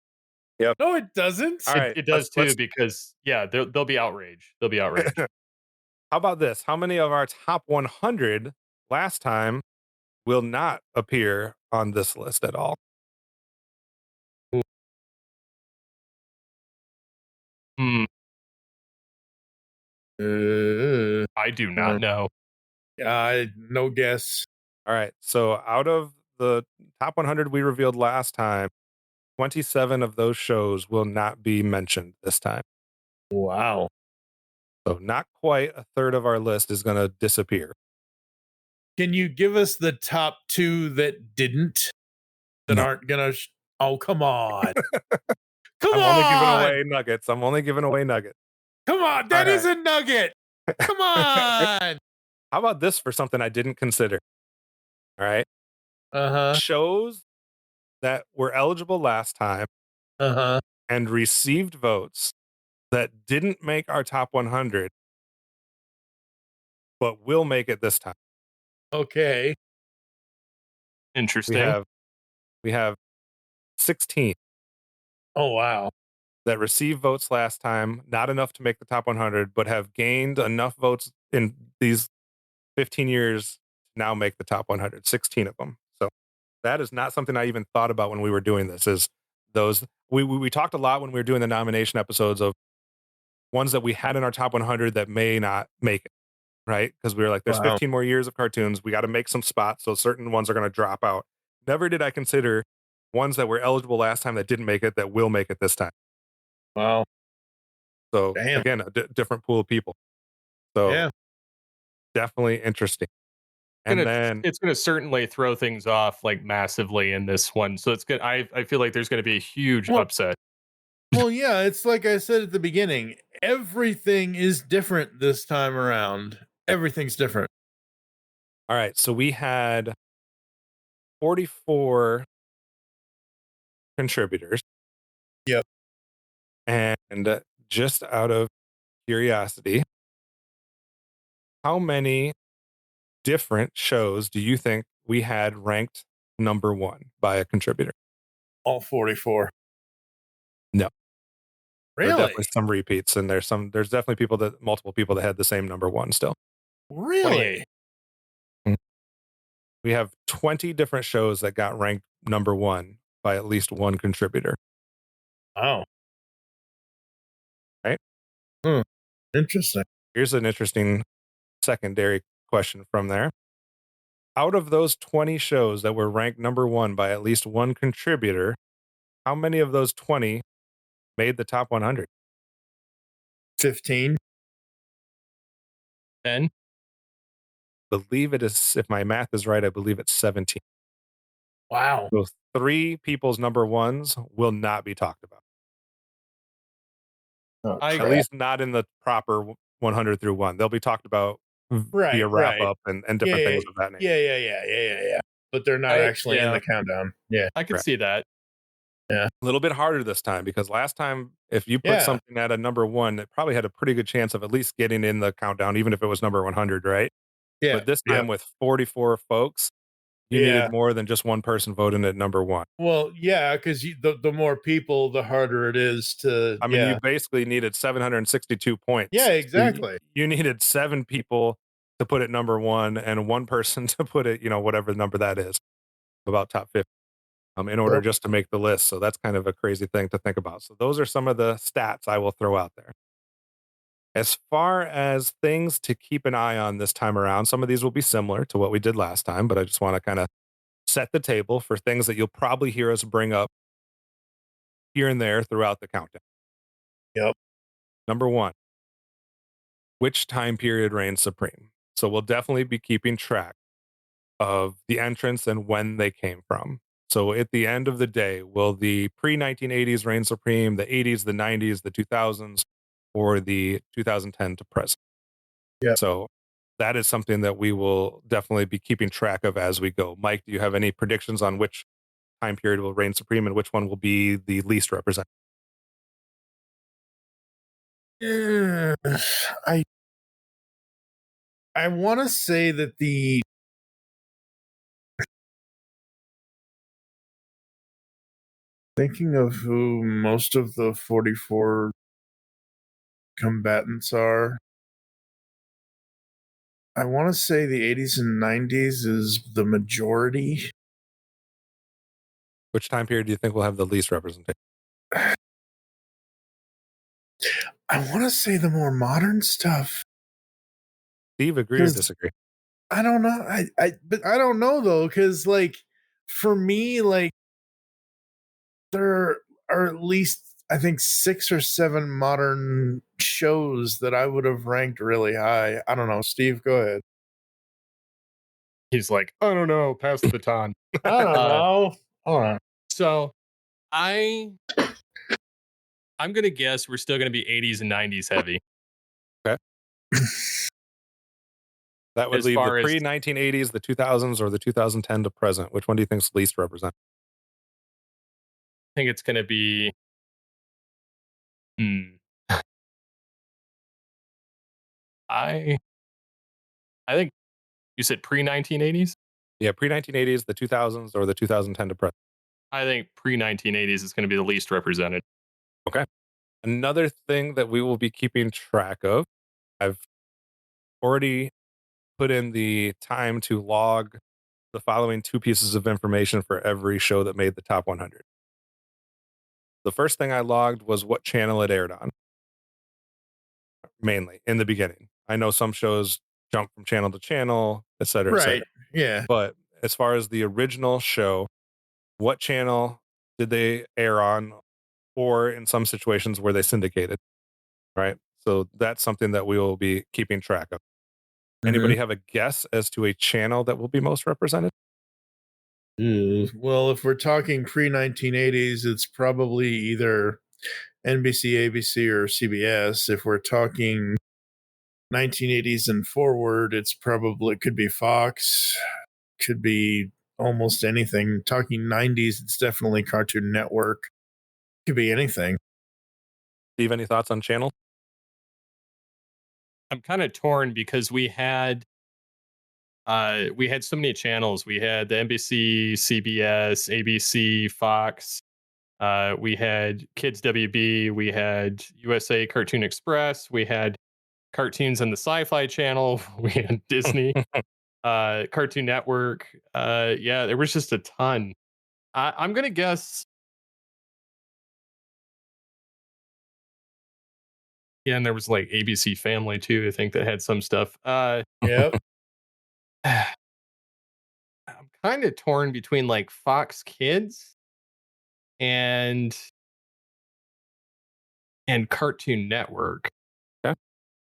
No, it doesn't. All right, It does let's- too, because they'll be outraged. They'll be outraged. How about this? How many of our top 100 last time will not appear on this list at all? Hmm, Uh, I do not know. no guess. All right. So out of the top 100 we revealed last time, 27 of those shows will not be mentioned this time. Wow. So not quite a third of our list is going to disappear. Can you give us the top 2 that didn't? That No. aren't gonna? Oh, come on! Come I'm on! only giving away nuggets. Come on! That All is a nugget. Come on! How about this for something I didn't consider? All right. Uh-huh. Shows that were eligible last time Uh-huh. and received votes that didn't make our top 100, but will make it this time. Okay. Interesting. We have 16 Oh, wow. that received votes last time, not enough to make the top 100, but have gained enough votes in these 15 years to now make the top 100. 16 of them. So that is not something I even thought about when we were doing this. Is those we talked a lot when we were doing the nomination episodes of ones that we had in our top 100 that may not make it, right? Because we were like, there's Wow. 15 more years of cartoons. We got to make some spots, so certain ones are going to drop out. Never did I consider ones that were eligible last time that didn't make it that will make it this time. Wow. So Damn. again, a different pool of people. So Yeah. definitely interesting. And then It's going to certainly throw things off like massively in this one. So it's good. I feel like there's going to be a huge Well- upset. Well, yeah, it's like I said at the beginning. Everything is different this time around. Everything's different. all right, so we had 44 contributors. Yep. And just out of curiosity, how many different shows do you think we had ranked number 1 by a contributor? All 44. No. There are Really? definitely some repeats, and there's definitely multiple people that had the same number 1 still. Really? We have 20 different shows that got ranked number 1 by at least one contributor. Wow. Right? Interesting. Here's an interesting secondary question from there. Out of those 20 shows that were ranked number 1 by at least one contributor, how many of those 20 made the top 100? 15. 10. Believe it is, if my math is right, I believe it's 17. Wow. So 3 people's number 1s will not be talked about. Oh, I- At crap. least not in the proper 100 through 1. They'll be talked about Right, via wrap right. up and different Yeah, things of that nature. Yeah. But they're not actually in yeah. the countdown. Yeah. I could Correct. see that. A little bit harder this time because last time, if you put Yeah. something at a number 1, it probably had a pretty good chance of at least getting in the countdown, even if it was number 100, right? Yeah. But this time with 44 folks, you Yeah. needed more than just one person voting at number 1. Well, yeah, because the more people, the harder it is to. I mean, yeah. you basically needed 762 points. Yeah, So exactly. you needed 7 people to put it number 1 and 1 person to put it, whatever number that is, about top 50, in order Well- just to make the list. So that's kind of a crazy thing to think about. So those are some of the stats I will throw out there. As far as things to keep an eye on this time around, some of these will be similar to what we did last time, but I just want to kind of set the table for things that you'll probably hear us bring up here and there throughout the countdown. Yep. Number one, which time period reigns supreme? So we'll definitely be keeping track of the entrants and when they came from. So at the end of the day, will the pre-1980s reign supreme, the 80s, the 90s, the 2000s, or the 2010 to present? Yeah. So that is something that we will definitely be keeping track of as we go. Mike, do you have any predictions on which time period will reign supreme and which one will be the least represented? I want to say that thinking of who most of the 44 combatants are, I want to say the 80s and 90s is the majority. Which time period do you think will have the least representation? I want to say the more modern stuff. Steve, agree or disagree? I don't know. But I don't know though, because like for me, like there are at least I think 6 or 7 modern shows that I would have ranked really high. I don't know. Steve, go ahead. He's like, I don't know, pass the baton. I don't know. Hold on. So I'm gonna guess we're still gonna be 80s and 90s heavy. Okay. That would As leave the far as- pre-1980s, the 2000s, or the 2010 to present. Which one do you think is least represented? I think it's gonna be I think you said pre-1980s? Yeah, pre-1980s, the 2000s, or the 2010 to present. I think pre-1980s is going to be the least represented. Okay. Another thing that we will be keeping track of, I've already put in the time to log the following 2 pieces of information for every show that made the top 100. The first thing I logged was what channel it aired on, mainly in the beginning. I know some shows jump from channel to channel, et cetera, et cetera. Right. Yeah. But as far as the original show, what channel did they air on, or in some situations were they syndicated, right? So that's something that we will be keeping track of. Anybody have a guess as to a channel that will be most represented? Well, if we're talking pre-1980s, it's probably either NBC, ABC, or CBS. If we're talking 1980s and forward, it could be Fox, could be almost anything. Talking 90s, it's definitely Cartoon Network. Could be anything. Steve, any thoughts on channel? I'm kind of torn because we had so many channels. We had the NBC, CBS, ABC, Fox. We had Kids WB. We had USA Cartoon Express. We had cartoons on the Sci-Fi Channel. We had Disney, Cartoon Network. Yeah, there was just a ton. I'm gonna guess. Yeah, and there was like ABC Family too. I think that had some stuff. Yep. I'm kind of torn between like Fox Kids and Cartoon Network. I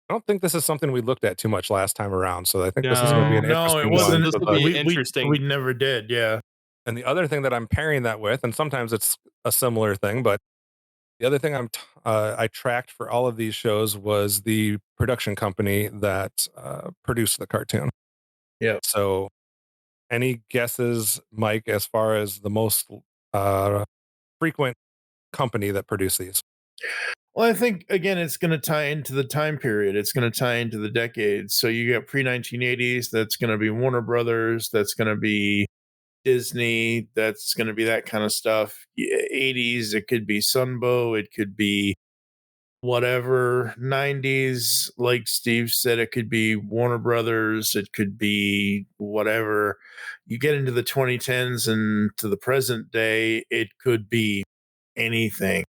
don't think this is something we looked at too much last time around, so I think this is going to be an No, interesting it wasn't. one. This will be interesting. We never did. Yeah. And the other thing that I'm pairing that with, and sometimes it's a similar thing, but the other thing I tracked for all of these shows was the production company that produced the cartoon. Yeah. So, any guesses, Mike, as far as the most frequent company that produced these? Well, I think again, it's going to tie into the time period. It's going to tie into the decades. So you got pre-1980s. That's going to be Warner Brothers. That's going to be Disney. That's going to be that kind of stuff. 80s. It could be Sunbow. It could be whatever. 90s, like Steve said, it could be Warner Brothers. It could be whatever. You get into the 2010s and to the present day, it could be anything.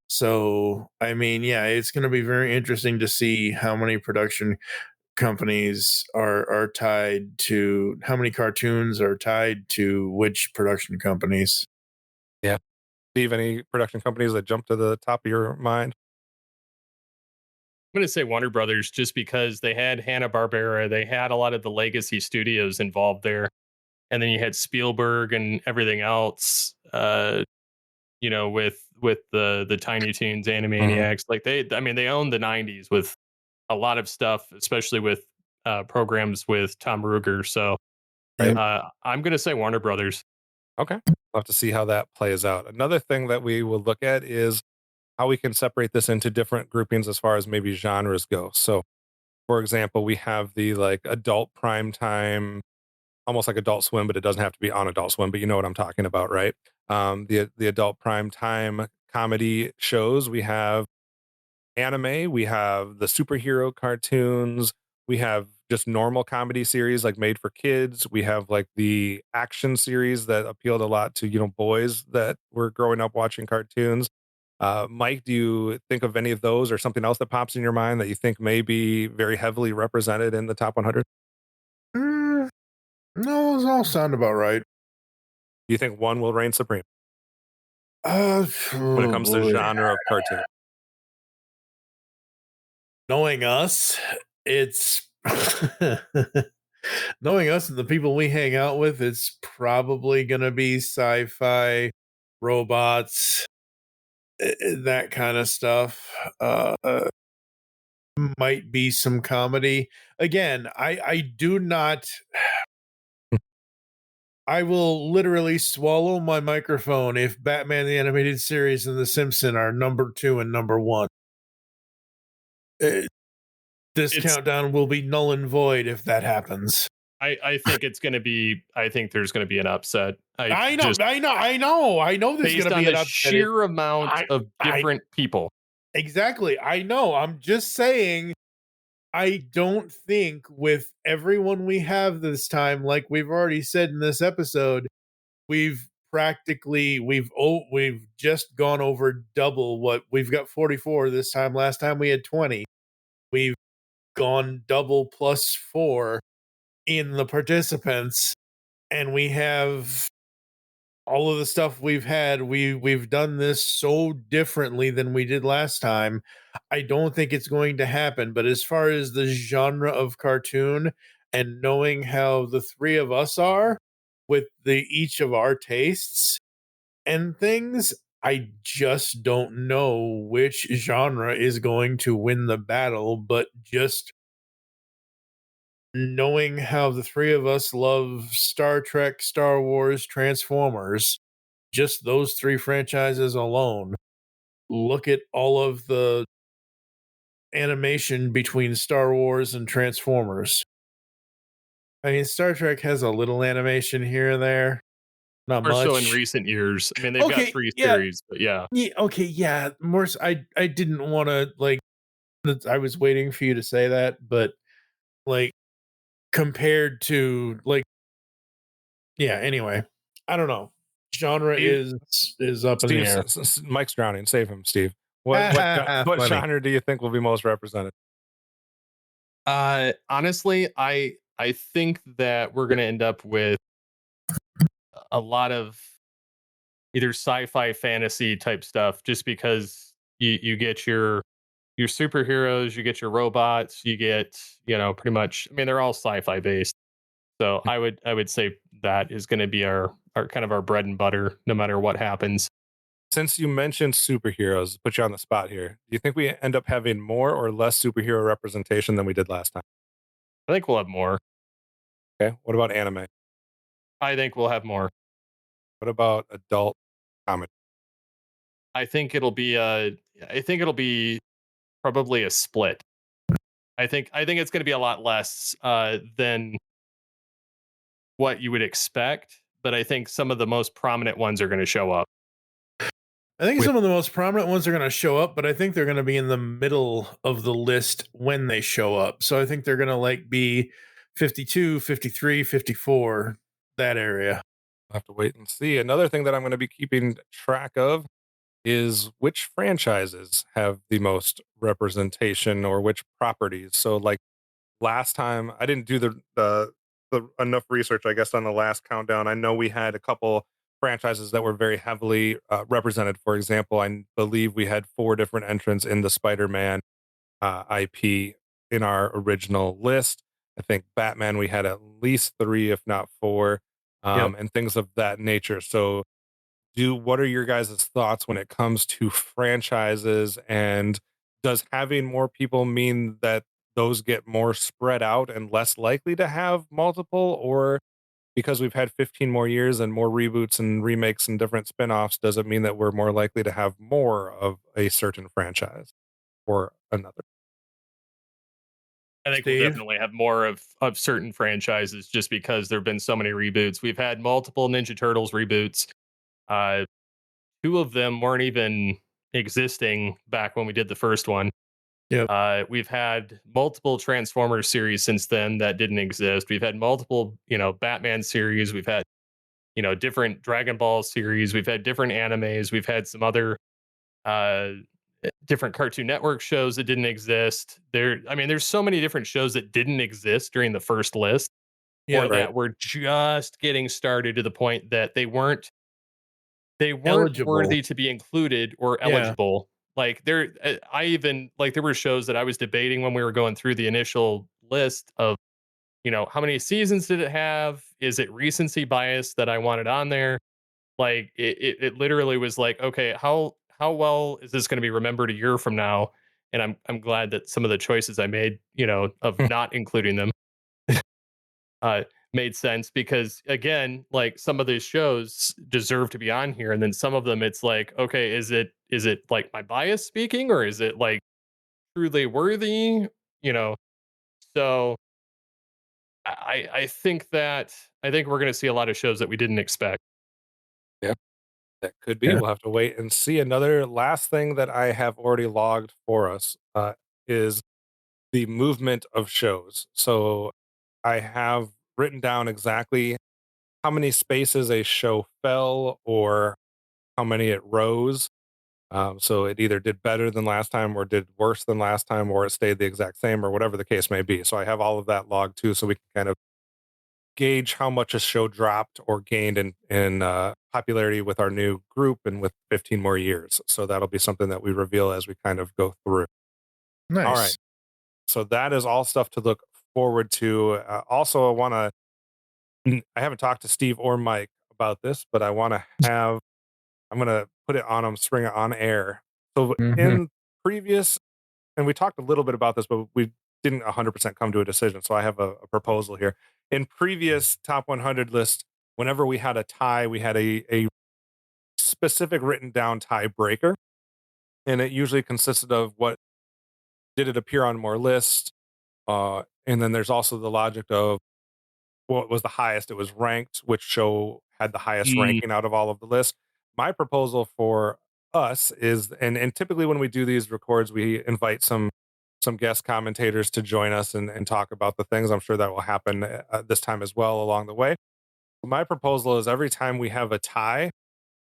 So, I mean, yeah, it's going to be very interesting to see how many production companies are tied to, how many cartoons are tied to which production companies. Yeah. Steve, any production companies that jump to the top of your mind? I'm going to say Warner Brothers just because they had Hanna-Barbera, they had a lot of the legacy studios involved there. And then you had Spielberg and everything else, with the Tiny Toons, Animaniacs. Like they owned the 90s with a lot of stuff, especially with programs with Tom Ruger. So Right. I'm going to say Warner Brothers. Okay. We'll have to see how that plays out. Another thing that we will look at is how we can separate this into different groupings as far as maybe genres go. So, for example, we have the like adult prime time, almost like Adult Swim, but it doesn't have to be on Adult Swim, but you know what I'm talking about, right? The adult prime time comedy shows. We have anime, we have the superhero cartoons, we have just normal comedy series like made for kids. We have like the action series that appealed a lot to, boys that were growing up watching cartoons. Mike, do you think of any of those or something else that pops in your mind that you think may be very heavily represented in the top 100? No, those all sound about right. Do you think one will reign supreme When when it comes to genre of cartoon? Knowing us, it's knowing us and the people we hang out with, it's probably going to be sci-fi, robots, that kind of stuff. Might be some comedy. Again, I do not. I will literally swallow my microphone if Batman the Animated Series and The Simpsons are number 2 and number 1. This countdown will be null and void if that happens. I think it's going to be. I think there's going to be an upset. I know. There's going to be an upset. Sheer amount of different people. Exactly. I know. I'm just saying. I don't think with everyone we have this time, like we've already said in this episode, we've just gone over double what we've got 44 this time. Last time we had 20. We've gone double plus 4 in the participants, and we have all of the stuff we've had. We've done this so differently than we did last time. I don't think it's going to happen, but as far as the genre of cartoon and knowing how the three of us are with each of our tastes and things, I just don't know which genre is going to win the battle, but just knowing how the three of us love Star Trek, Star Wars, Transformers, just those 3 franchises alone, look at all of the animation between Star Wars and Transformers. I mean, Star Trek has a little animation here and there. Not More much. so in recent years. I mean, they've got 3 series, but yeah. Yeah. More. I didn't want to I was waiting for you to say that, but compared to anyway, I don't know. Genre is up in the air. Mike's drowning. Save him, Steve. What genre do you think will be most represented? Honestly, I think that we're going to end up with a lot of either sci-fi fantasy type stuff, just because you get your superheroes, you get your robots, you get, pretty much, I mean, they're all sci-fi based. So I would say that is going to be our kind of our bread and butter, no matter what happens. Since you mentioned superheroes, put you on the spot here. Do you think we end up having more or less superhero representation than we did last time? I think we'll have more. Okay. What about anime? I think we'll have more. What about adult comedy? I think it'll be probably a split. I think it's going to be a lot less than what you would expect, but I think some of the most prominent ones are going to show up. I think some of the most prominent ones are going to show up, but I think they're going to be in the middle of the list when they show up. So I think they're going to be 52, 53, 54, that area. I'll have to wait and see. Another thing that I'm going to be keeping track of is which franchises have the most representation or which properties. So like last time I didn't do the enough research, I guess, on the last countdown. I know we had a couple franchises that were very heavily represented. For example, I believe we had 4 different entrants in the Spider-Man IP in our original list. I think Batman, we had at least 3, if not 4, Yep. and things of that nature. So what are your guys' thoughts when it comes to franchises, and does having more people mean that those get more spread out and less likely to have multiple, or because we've had 15 more years and more reboots and remakes and different spin-offs, does it mean that we're more likely to have more of a certain franchise or another? I think we'll Steve? definitely have more of certain franchises just because there have been so many reboots. We've had multiple Ninja Turtles reboots. Uh, 2 of them weren't even existing back when we did the first one. Yep. We've had multiple Transformers series since then that didn't exist. We've had multiple, Batman series. We've had, different Dragon Ball series. We've had different animes. We've had some other uh, different Cartoon Network shows that didn't exist. There's so many different shows that didn't exist during the first list, Yeah. or that were just getting started to the point that they weren't Eligible. worthy to be included or Yeah. eligible. Like there were shows that I was debating when we were going through the initial list of, how many seasons did it have? Is it recency bias that I wanted on there? Like it literally was like, okay, how well is this going to be remembered a year from now? And I'm glad that some of the choices I made, of not including them made sense, because again, like some of these shows deserve to be on here, and then some of them it's like, okay, is it like my bias speaking, or is it like truly worthy? You know, so I think we're going to see a lot of shows that we didn't expect. Yeah, that could be. Yeah. We'll have to wait and see. Another last thing that I have already logged for us is the movement of shows. So I have written down exactly how many spaces a show fell or how many it rose. So it either did better than last time or did worse than last time, or it stayed the exact same, or whatever the case may be. So I have all of that logged too, so we can kind of gauge how much a show dropped or gained in popularity with our new group and with 15 more years. So that'll be something that we reveal as we kind of go through. Nice. All right. So that is all stuff to look forward to. Also, I haven't talked to Steve or Mike about this, but I'm going to put it on them, spring it on air. So in previous, and we talked a little bit about this, but we didn't 100% come to a decision. So I have a proposal here. In previous top 100 lists, whenever we had a tie, we had a specific written down tiebreaker. And it usually consisted of did it appear on more lists? And then there's also the logic of what was the highest. It was ranked, which show had the highest ranking out of all of the lists. My proposal for us is, and typically when we do these records, we invite some guest commentators to join us and talk about the things. I'm sure that will happen this time as well along the way. My proposal is every time we have a tie,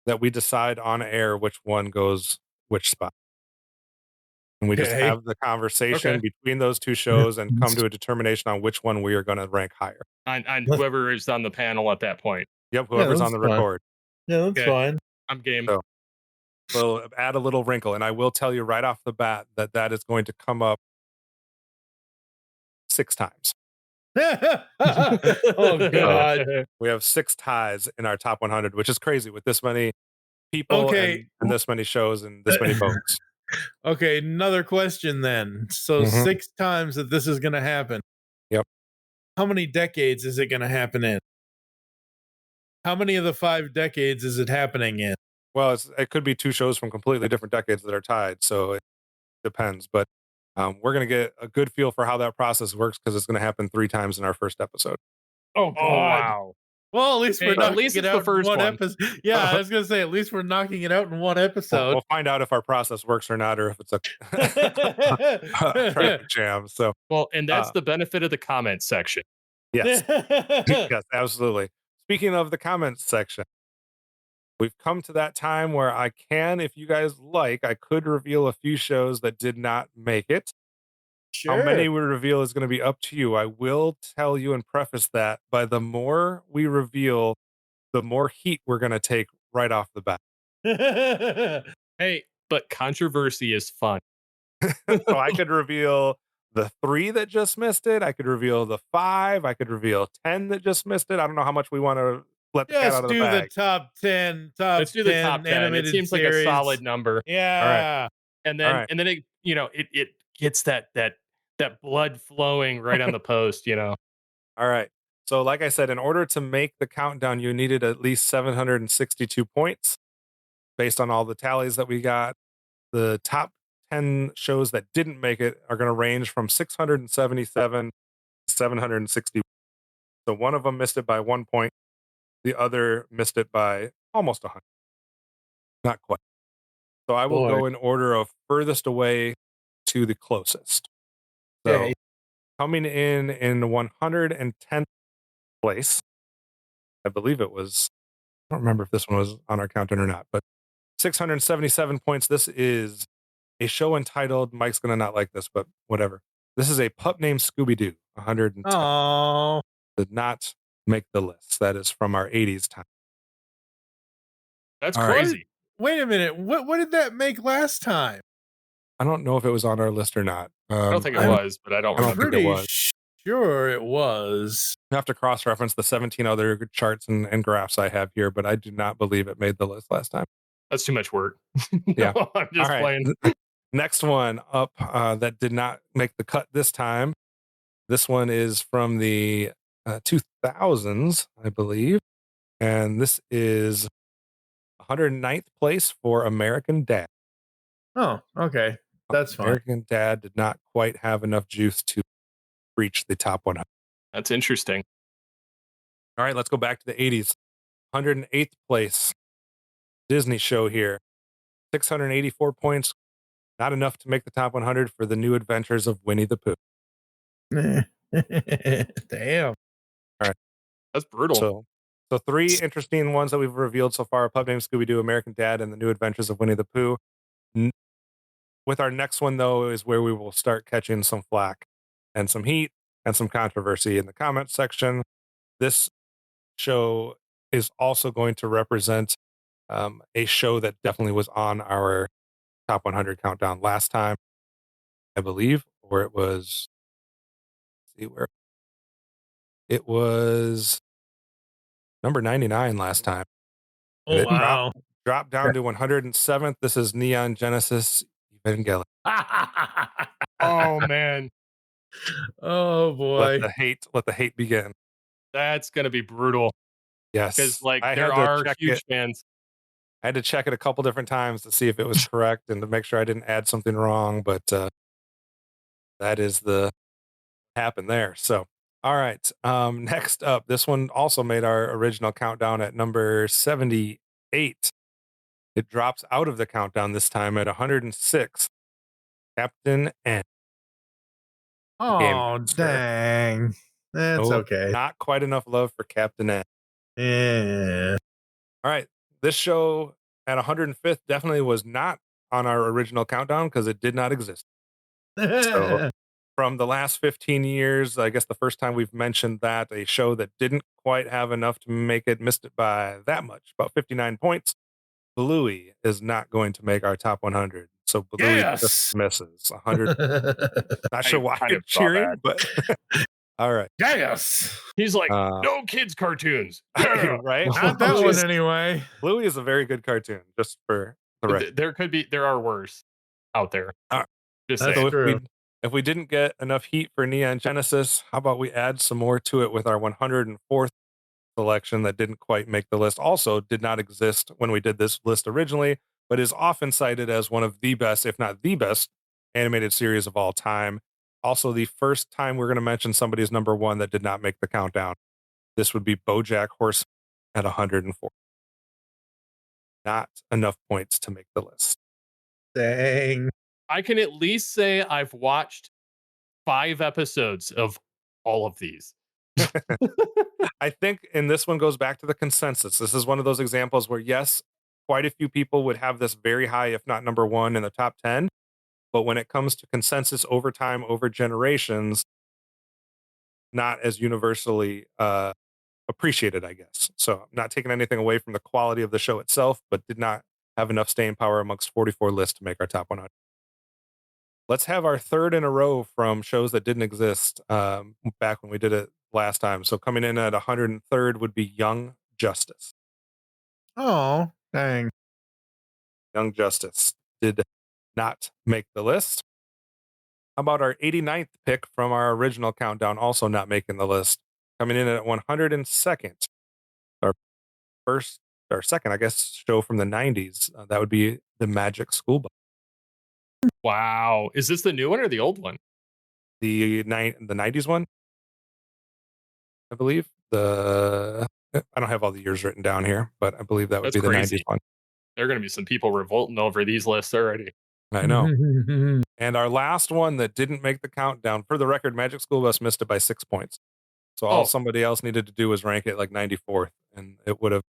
that we decide on air which one goes which spot. And we just Okay. have the conversation between those two shows and come to a determination on which one we are going to rank higher. On whoever is on the panel at that point. Yep, whoever's on the that's fine. record. Yeah, that's Okay. fine. I'm game. So add a little wrinkle, and I will tell you right off the bat that is going to come up 6 times. Oh God. We have 6 ties in our top 100, which is crazy with this many people Okay. and this many shows and this many votes. Okay, another question then. So 6 times that this is going to happen. Yep. How many decades is it going to happen in? How many of the 5 decades is it happening in? Well, it could be 2 shows from completely different decades that are tied, so it depends. But we're going to get a good feel for how that process works because it's going to happen 3 times in our first episode. Oh God. Wow. Well, at least we're At knocking least it it's out the first in one one. episode. Yeah, I was going to say at least we're knocking it out in one episode. We'll find out if our process works or not, or if it's a traffic jam. So, Well, and that's the benefit of the comments section. yes, yes, absolutely. Speaking of the comments section, we've come to that time where I can, if you guys like, I could reveal a few shows that did not make it. How many we reveal is going to be up to you. I will tell you and preface that by the more we reveal, the more heat we're going to take right off the bat. Hey, but controversy is fun. So I could reveal the 3 that just missed it. I could reveal the 5. I could reveal 10 that just missed it. I don't know how much we want to let the cat out Just of the do the bag. top 10. Let's do the top 10. It animated seems like series. a solid number. Yeah. And then it, it gets that blood flowing right on the post, All right. So like I said, in order to make the countdown, you needed at least 762 points based on all the tallies that we got. The top 10 shows that didn't make it are going to range from 677 to 760. So one of them missed it by 1 point. The other missed it by almost 100. Not quite. So I will go in order of furthest away to the closest. So coming in 110th place, I believe it was, I don't remember if this one was on our countdown or not, but 677 points. This is a show entitled, Mike's going to not like this, but whatever. This is a pup named Scooby-Doo, 110. Oh, Did not make the list. That is from our 80s time. That's All right. crazy. wait a minute. What did that make last time? I don't know if it was on our list or not. I don't think it was, but I don't remember. think it was. Sure it was. I have to cross-reference the 17 other charts and graphs I have here, but I do not believe it made the list last time. That's too much work. Yeah. I'm just playing. Next one up that did not make the cut this time. This one is from the 2000s, I believe. And this is 109th place for American Dad. Oh, okay. That's fine. American Dad did not quite have enough juice to reach the top 100. That's interesting. All right, let's go back to the 80s. 108th place, Disney show here. 684 points. Not enough to make the top 100 for the New Adventures of Winnie the Pooh. Damn. All right. That's brutal. So 3 interesting ones that we've revealed so far: Pup Named Scooby-Doo, American Dad, and the New Adventures of Winnie the Pooh. With our next one, though, is where we will start catching some flack and some heat and some controversy in the comments section. This show is also going to represent a show that definitely was on our top 100 countdown last time, I believe, or it was, let's see where it was, number 99 last time. Oh, wow. Dropped down to 107th. This is Neon Genesis Evangelion. Oh man. Oh boy. Let the hate begin. That's gonna be brutal. Yes. Because like I there had to are check huge it. fans. I had to check it a couple different times to see if it was correct and to make sure I didn't add something wrong, but that is the happened there. So, all right. Next up, this one also made our original countdown at number 78. It drops out of the countdown this time at 106. Captain N. Oh, dang. That's okay. Not quite enough love for Captain N. Yeah. All right. This show at 105th definitely was not on our original countdown because it did not exist. So from the last 15 years, I guess the first time we've mentioned that, a show that didn't quite have enough to make it, missed it by that much, about 59 points. Bluey is not going to make our top 100. So Bluey just misses 100. Not sure why you're cheering, but all right. Yes. He's like, no kids cartoons. Right? Not that one anyway. Bluey is a very good cartoon, just for the record. There are worse out there. Just that's true. If we didn't get enough heat for Neon Genesis, how about we add some more to it with our 104th selection that didn't quite make the list. Also did not exist when we did this list originally, but is often cited as one of the best, if not the best, animated series of all time. Also, the first time we're going to mention somebody's number 1 that did not make the countdown. This would be BoJack Horseman at 104. Not enough points to make the list. Dang. I can at least say I've watched 5 episodes of all of these. I think, and this one goes back to the consensus. This is one of those examples where, yes, quite a few people would have this very high, if not number one in the top 10. But when it comes to consensus over time, over generations, not as universally appreciated, I guess. So I'm not taking anything away from the quality of the show itself, but did not have enough staying power amongst 44 lists to make our top 100. Let's have our third in a row from shows that didn't exist back when we did it last time. So coming in at 103rd would be Young Justice. Oh, dang. Young Justice did not make the list. How about our 89th pick from our original countdown, also not making the list? Coming in at 102nd. Our second, I guess, show from the 90s. That would be The Magic School Bus. Wow. Is this the new one or the old one? The 90s one, I believe. I don't have all the years written down here, but I believe that would That's be the crazy. 90s one. There are going to be some people revolting over these lists already. I know. And our last one that didn't make the countdown, for the record, Magic School Bus missed it by 6 points. So all somebody else needed to do was rank it like 94th, and it would have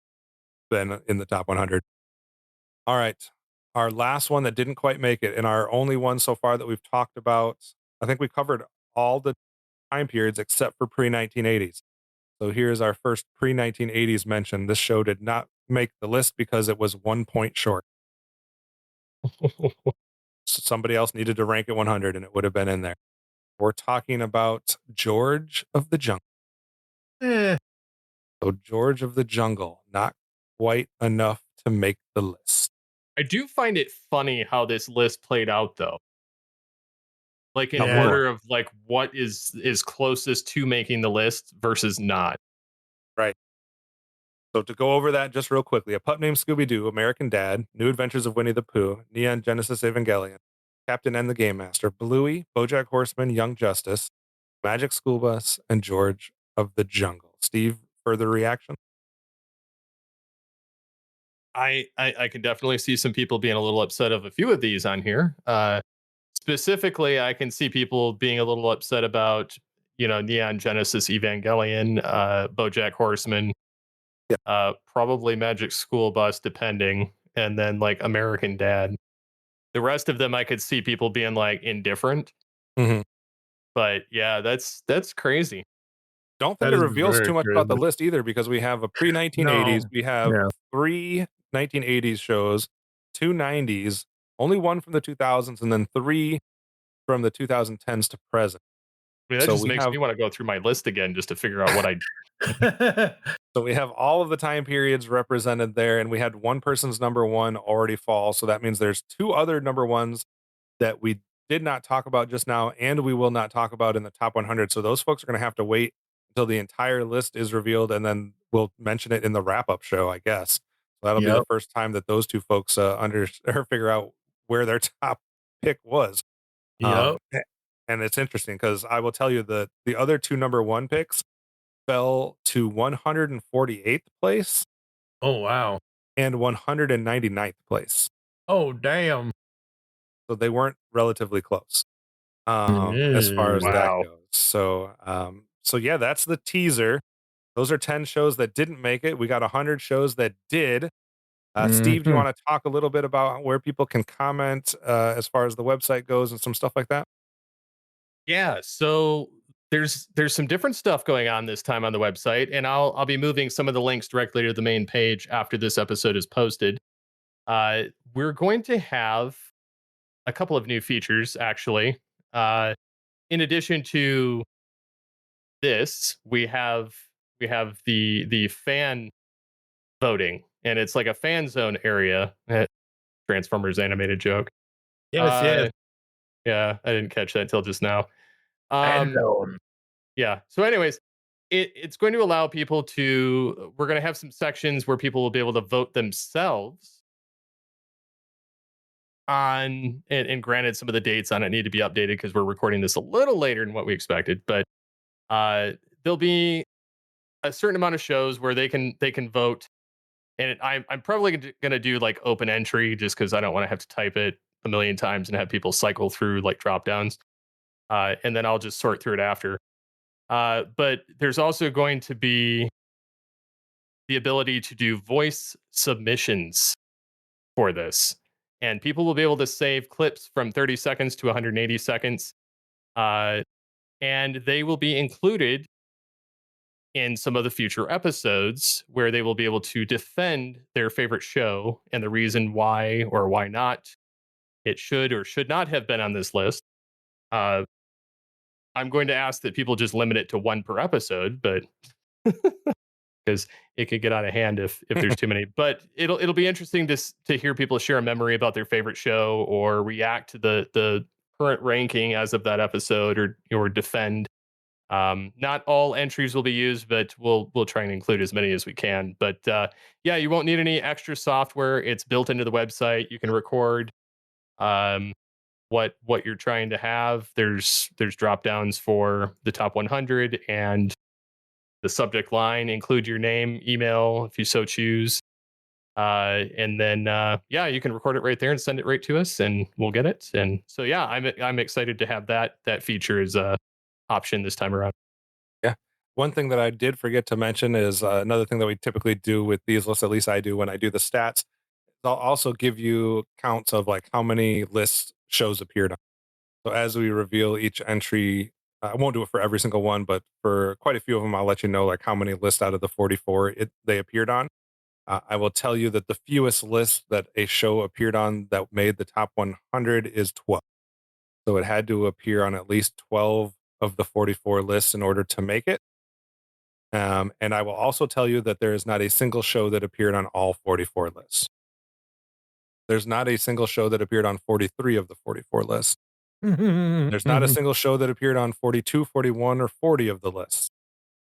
been in the top 100. All right. Our last one that didn't quite make it, and our only one so far that we've talked about. I think we covered all the time periods except for pre-1980s. So here's our first pre-1980s mention. This show did not make the list because it was 1 point short. So somebody else needed to rank it 100 and it would have been in there. We're talking about George of the Jungle. So George of the Jungle, not quite enough to make the list. I do find it funny how this list played out, though. Like in Yeah. order of like what is closest to making the list versus not. Right. So to go over that just real quickly, A Pup Named Scooby-Doo, American Dad, New Adventures of Winnie the Pooh, Neon Genesis Evangelion, Captain and the Game Master, Bluey, BoJack Horseman, Young Justice, Magic School Bus, and George of the Jungle. Steve, further reaction? I can definitely see some people being a little upset of a few of these on here. Specifically, I can see people being a little upset about, Neon Genesis Evangelion, BoJack Horseman, probably Magic School Bus, depending, and then like American Dad. The rest of them, I could see people being like indifferent. Mm-hmm. But yeah, that's crazy. Don't think That it is reveals very too much true, about the but- list either, because we have a pre-1980s, No. we have Yeah. 3 1980s shows, 2 90s, only 1 from the 2000s, and then 3 from the 2010s to present. I mean, that So just we makes have- me want to go through my list again just to figure out what I. So we have all of the time periods represented there, and we had one person's number one already fall. So that means there's 2 other number ones that we did not talk about just now, and we will not talk about in the top 100. So those folks are going to have to wait until the entire list is revealed, and then we'll mention it in the wrap-up show, I guess. So that'll be the first time that those 2 folks or figure out where their top pick was. Yep. And it's interesting because I will tell you that the other 2 number 1 picks fell to 148th place Oh, wow. and 199th place. Oh, damn. So they weren't relatively close as far as Wow. that goes. So yeah, that's the teaser. Those are 10 shows that didn't make it. We got 100 shows that did. Steve, do you want to talk a little bit about where people can comment as far as the website goes and some stuff like that? Yeah, so there's some different stuff going on this time on the website, and I'll be moving some of the links directly to the main page after this episode is posted. We're going to have a couple of new features, actually. In addition to this, we have the fan voting, and it's like a fan zone area. Transformers animated joke. Yes. Yeah, I didn't catch that until just now. Fan zone. Yeah. So, anyways, it's going to allow people to. We're going to have some sections where people will be able to vote themselves on. And granted, some of the dates on it need to be updated because we're recording this a little later than what we expected. But there'll be a certain amount of shows where they can vote, and I'm probably going to do like open entry just because I don't want to have to type it a million times and have people cycle through like drop downs. And then I'll just sort through it after. But there's also going to be the ability to do voice submissions for this. And people will be able to save clips from 30 seconds to 180 seconds. And they will be included in some of the future episodes where they will be able to defend their favorite show and the reason why or why not it should or should not have been on this list. I'm going to ask that people just limit it to one per episode, but because it could get out of hand if there's too many. But it'll be interesting to hear people share a memory about their favorite show or react to the current ranking as of that episode or defend. Not all entries will be used, but we'll try and include as many as we can. But yeah, you won't need any extra software. It's built into the website. You can record what you're trying to have. There's drop downs for the top 100 and the subject line. Include your name, email if you so choose, and then yeah, you can record it right there and send it right to us, and we'll get it. And so yeah, I'm excited to have that feature as a option this time around. Yeah. One thing that I did forget to mention is another thing that we typically do with these lists, at least I do when I do the stats. They'll also give you counts of like how many lists shows appeared on. So as we reveal each entry, I won't do it for every single one, but for quite a few of them, I'll let you know like how many lists out of the 44 they appeared on. I will tell you that the fewest lists that a show appeared on that made the top 100 is 12. So it had to appear on at least 12 of the 44 lists in order to make it. And I will also tell you that there is not a single show that appeared on all 44 lists. There's not a single show that appeared on 43 of the 44 lists. There's not a single show that appeared on 42, 41, or 40 of the lists.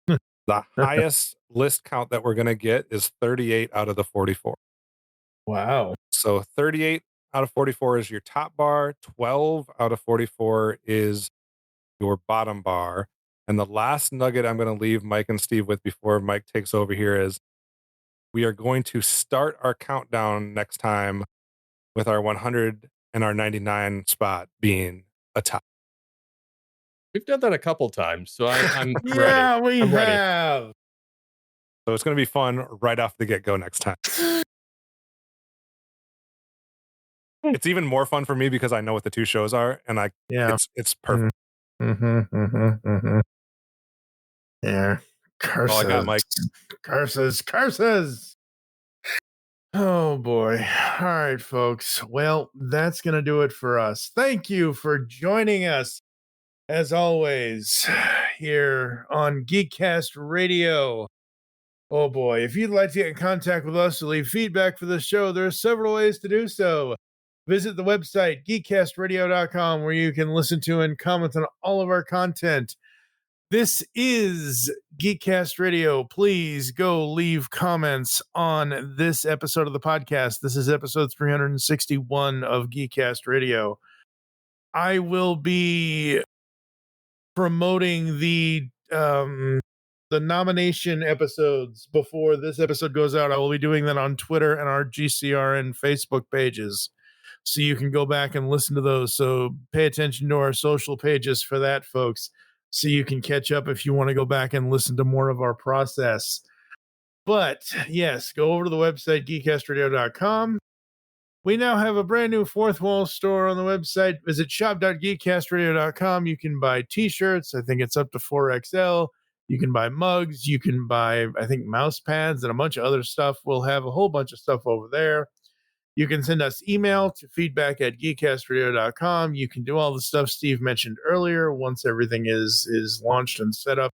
The highest list count that we're going to get is 38 out of the 44. Wow. So 38 out of 44 is your top bar. 12 out of 44 is your bottom bar. And the last nugget I'm going to leave Mike and Steve with before Mike takes over here is we are going to start our countdown next time with our 100 and our 99 spot being a top. We've done that a couple times, so I'm Yeah, ready. we have. So it's going to be fun right off the get-go next time. It's even more fun for me because I know what the two shows are, and it's perfect. Yeah. Curses. All I got, Mike. Curses. Oh boy. All right, folks. Well, that's going to do it for us. Thank you for joining us, as always, here on GeekCast Radio. Oh boy. If you'd like to get in contact with us to leave feedback for the show, there are several ways to do so. Visit the website, geekcastradio.com, where you can listen to and comment on all of our content. This is GeekCast Radio. Please go leave comments on this episode of the podcast. This is episode 361 of GeekCast Radio. I will be promoting the nomination episodes before this episode goes out. I will be doing that on Twitter and our GCRN Facebook pages, so you can go back and listen to those. So pay attention to our social pages for that, folks, so you can catch up if you want to go back and listen to more of our process. But yes, go over to the website, geekcastradio.com. We now have a brand new fourth wall store on the website. Visit shop.geekcastradio.com. You can buy t-shirts. I think it's up to 4XL. You can buy mugs. You can buy, I think, mouse pads and a bunch of other stuff. We'll have a whole bunch of stuff over there. You can send us email to feedback@geekcastradio.com. You can do all the stuff Steve mentioned earlier once everything is launched and set up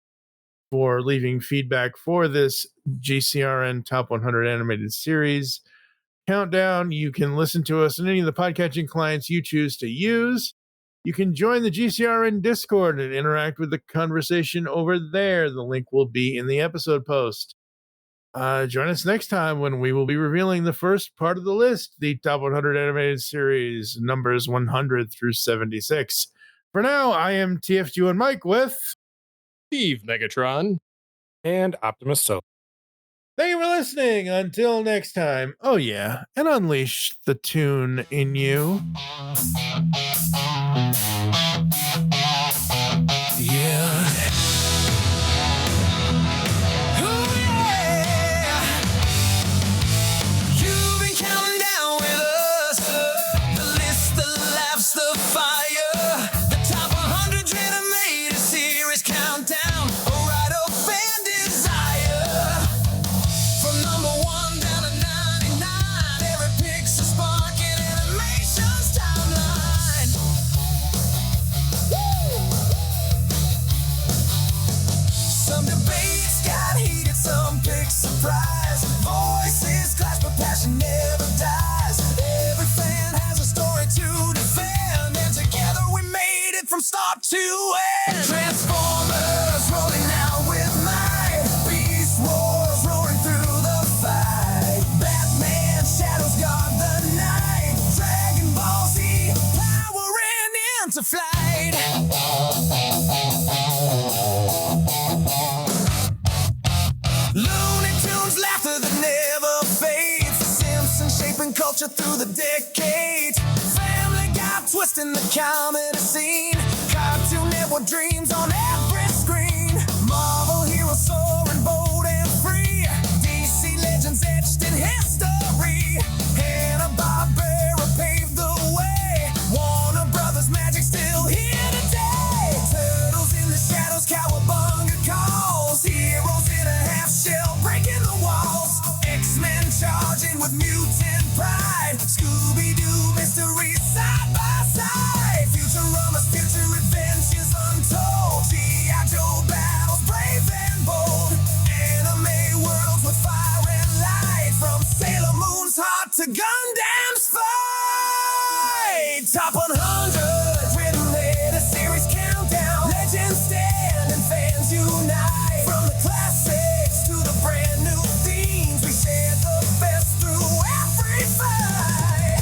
for leaving feedback for this GCRN Top 100 Animated Series countdown. You can listen to us on any of the podcatching clients you choose to use. You can join the GCRN Discord and interact with the conversation over there. The link will be in the episode post. Join us next time when we will be revealing the first part of the list, the Top 100 Animated Series, numbers 100 through 76. For now, I am TFG and Mike with Steve Megatron And OptimusSolo. Thank you for listening. Until next time. Oh yeah, and unleash the tune in you. Yeah. sharing culture through the decades. Family Guy twisting the comedy scene. Cartoon Network dreams on every screen. Marvel heroes soaring bold and free. DC legends etched in history. Hanna-Barbera paved the way. Warner Brothers magic still here today. Turtles in the shadows, cowabunga calls. Heroes in a half shell breaking the walls. X-Men charging with mutant pride. Scooby-Doo mysteries side by side. Futurama's future adventures untold. G.I. Joe battles brave and bold. Anime worlds with fire and light. From Sailor Moon's heart to Gundam's fight. Top 100 written latest series countdown. Legends stand and fans unite. From the classics to the brand new themes, we share the best through every fight.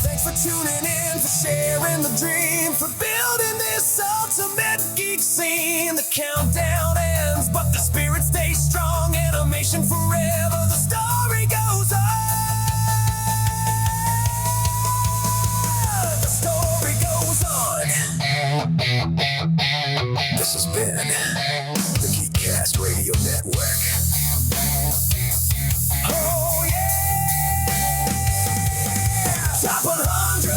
Thanks for tuning in, for sharing the dream, for building this ultimate geek scene. The countdown ends, but the spirit stays strong. Animation forever, the story goes on. The story goes on. This has been the GeekCast Radio Network. Oh yeah! Top 100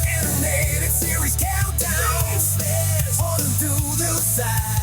animated series countdown. On the do-do side.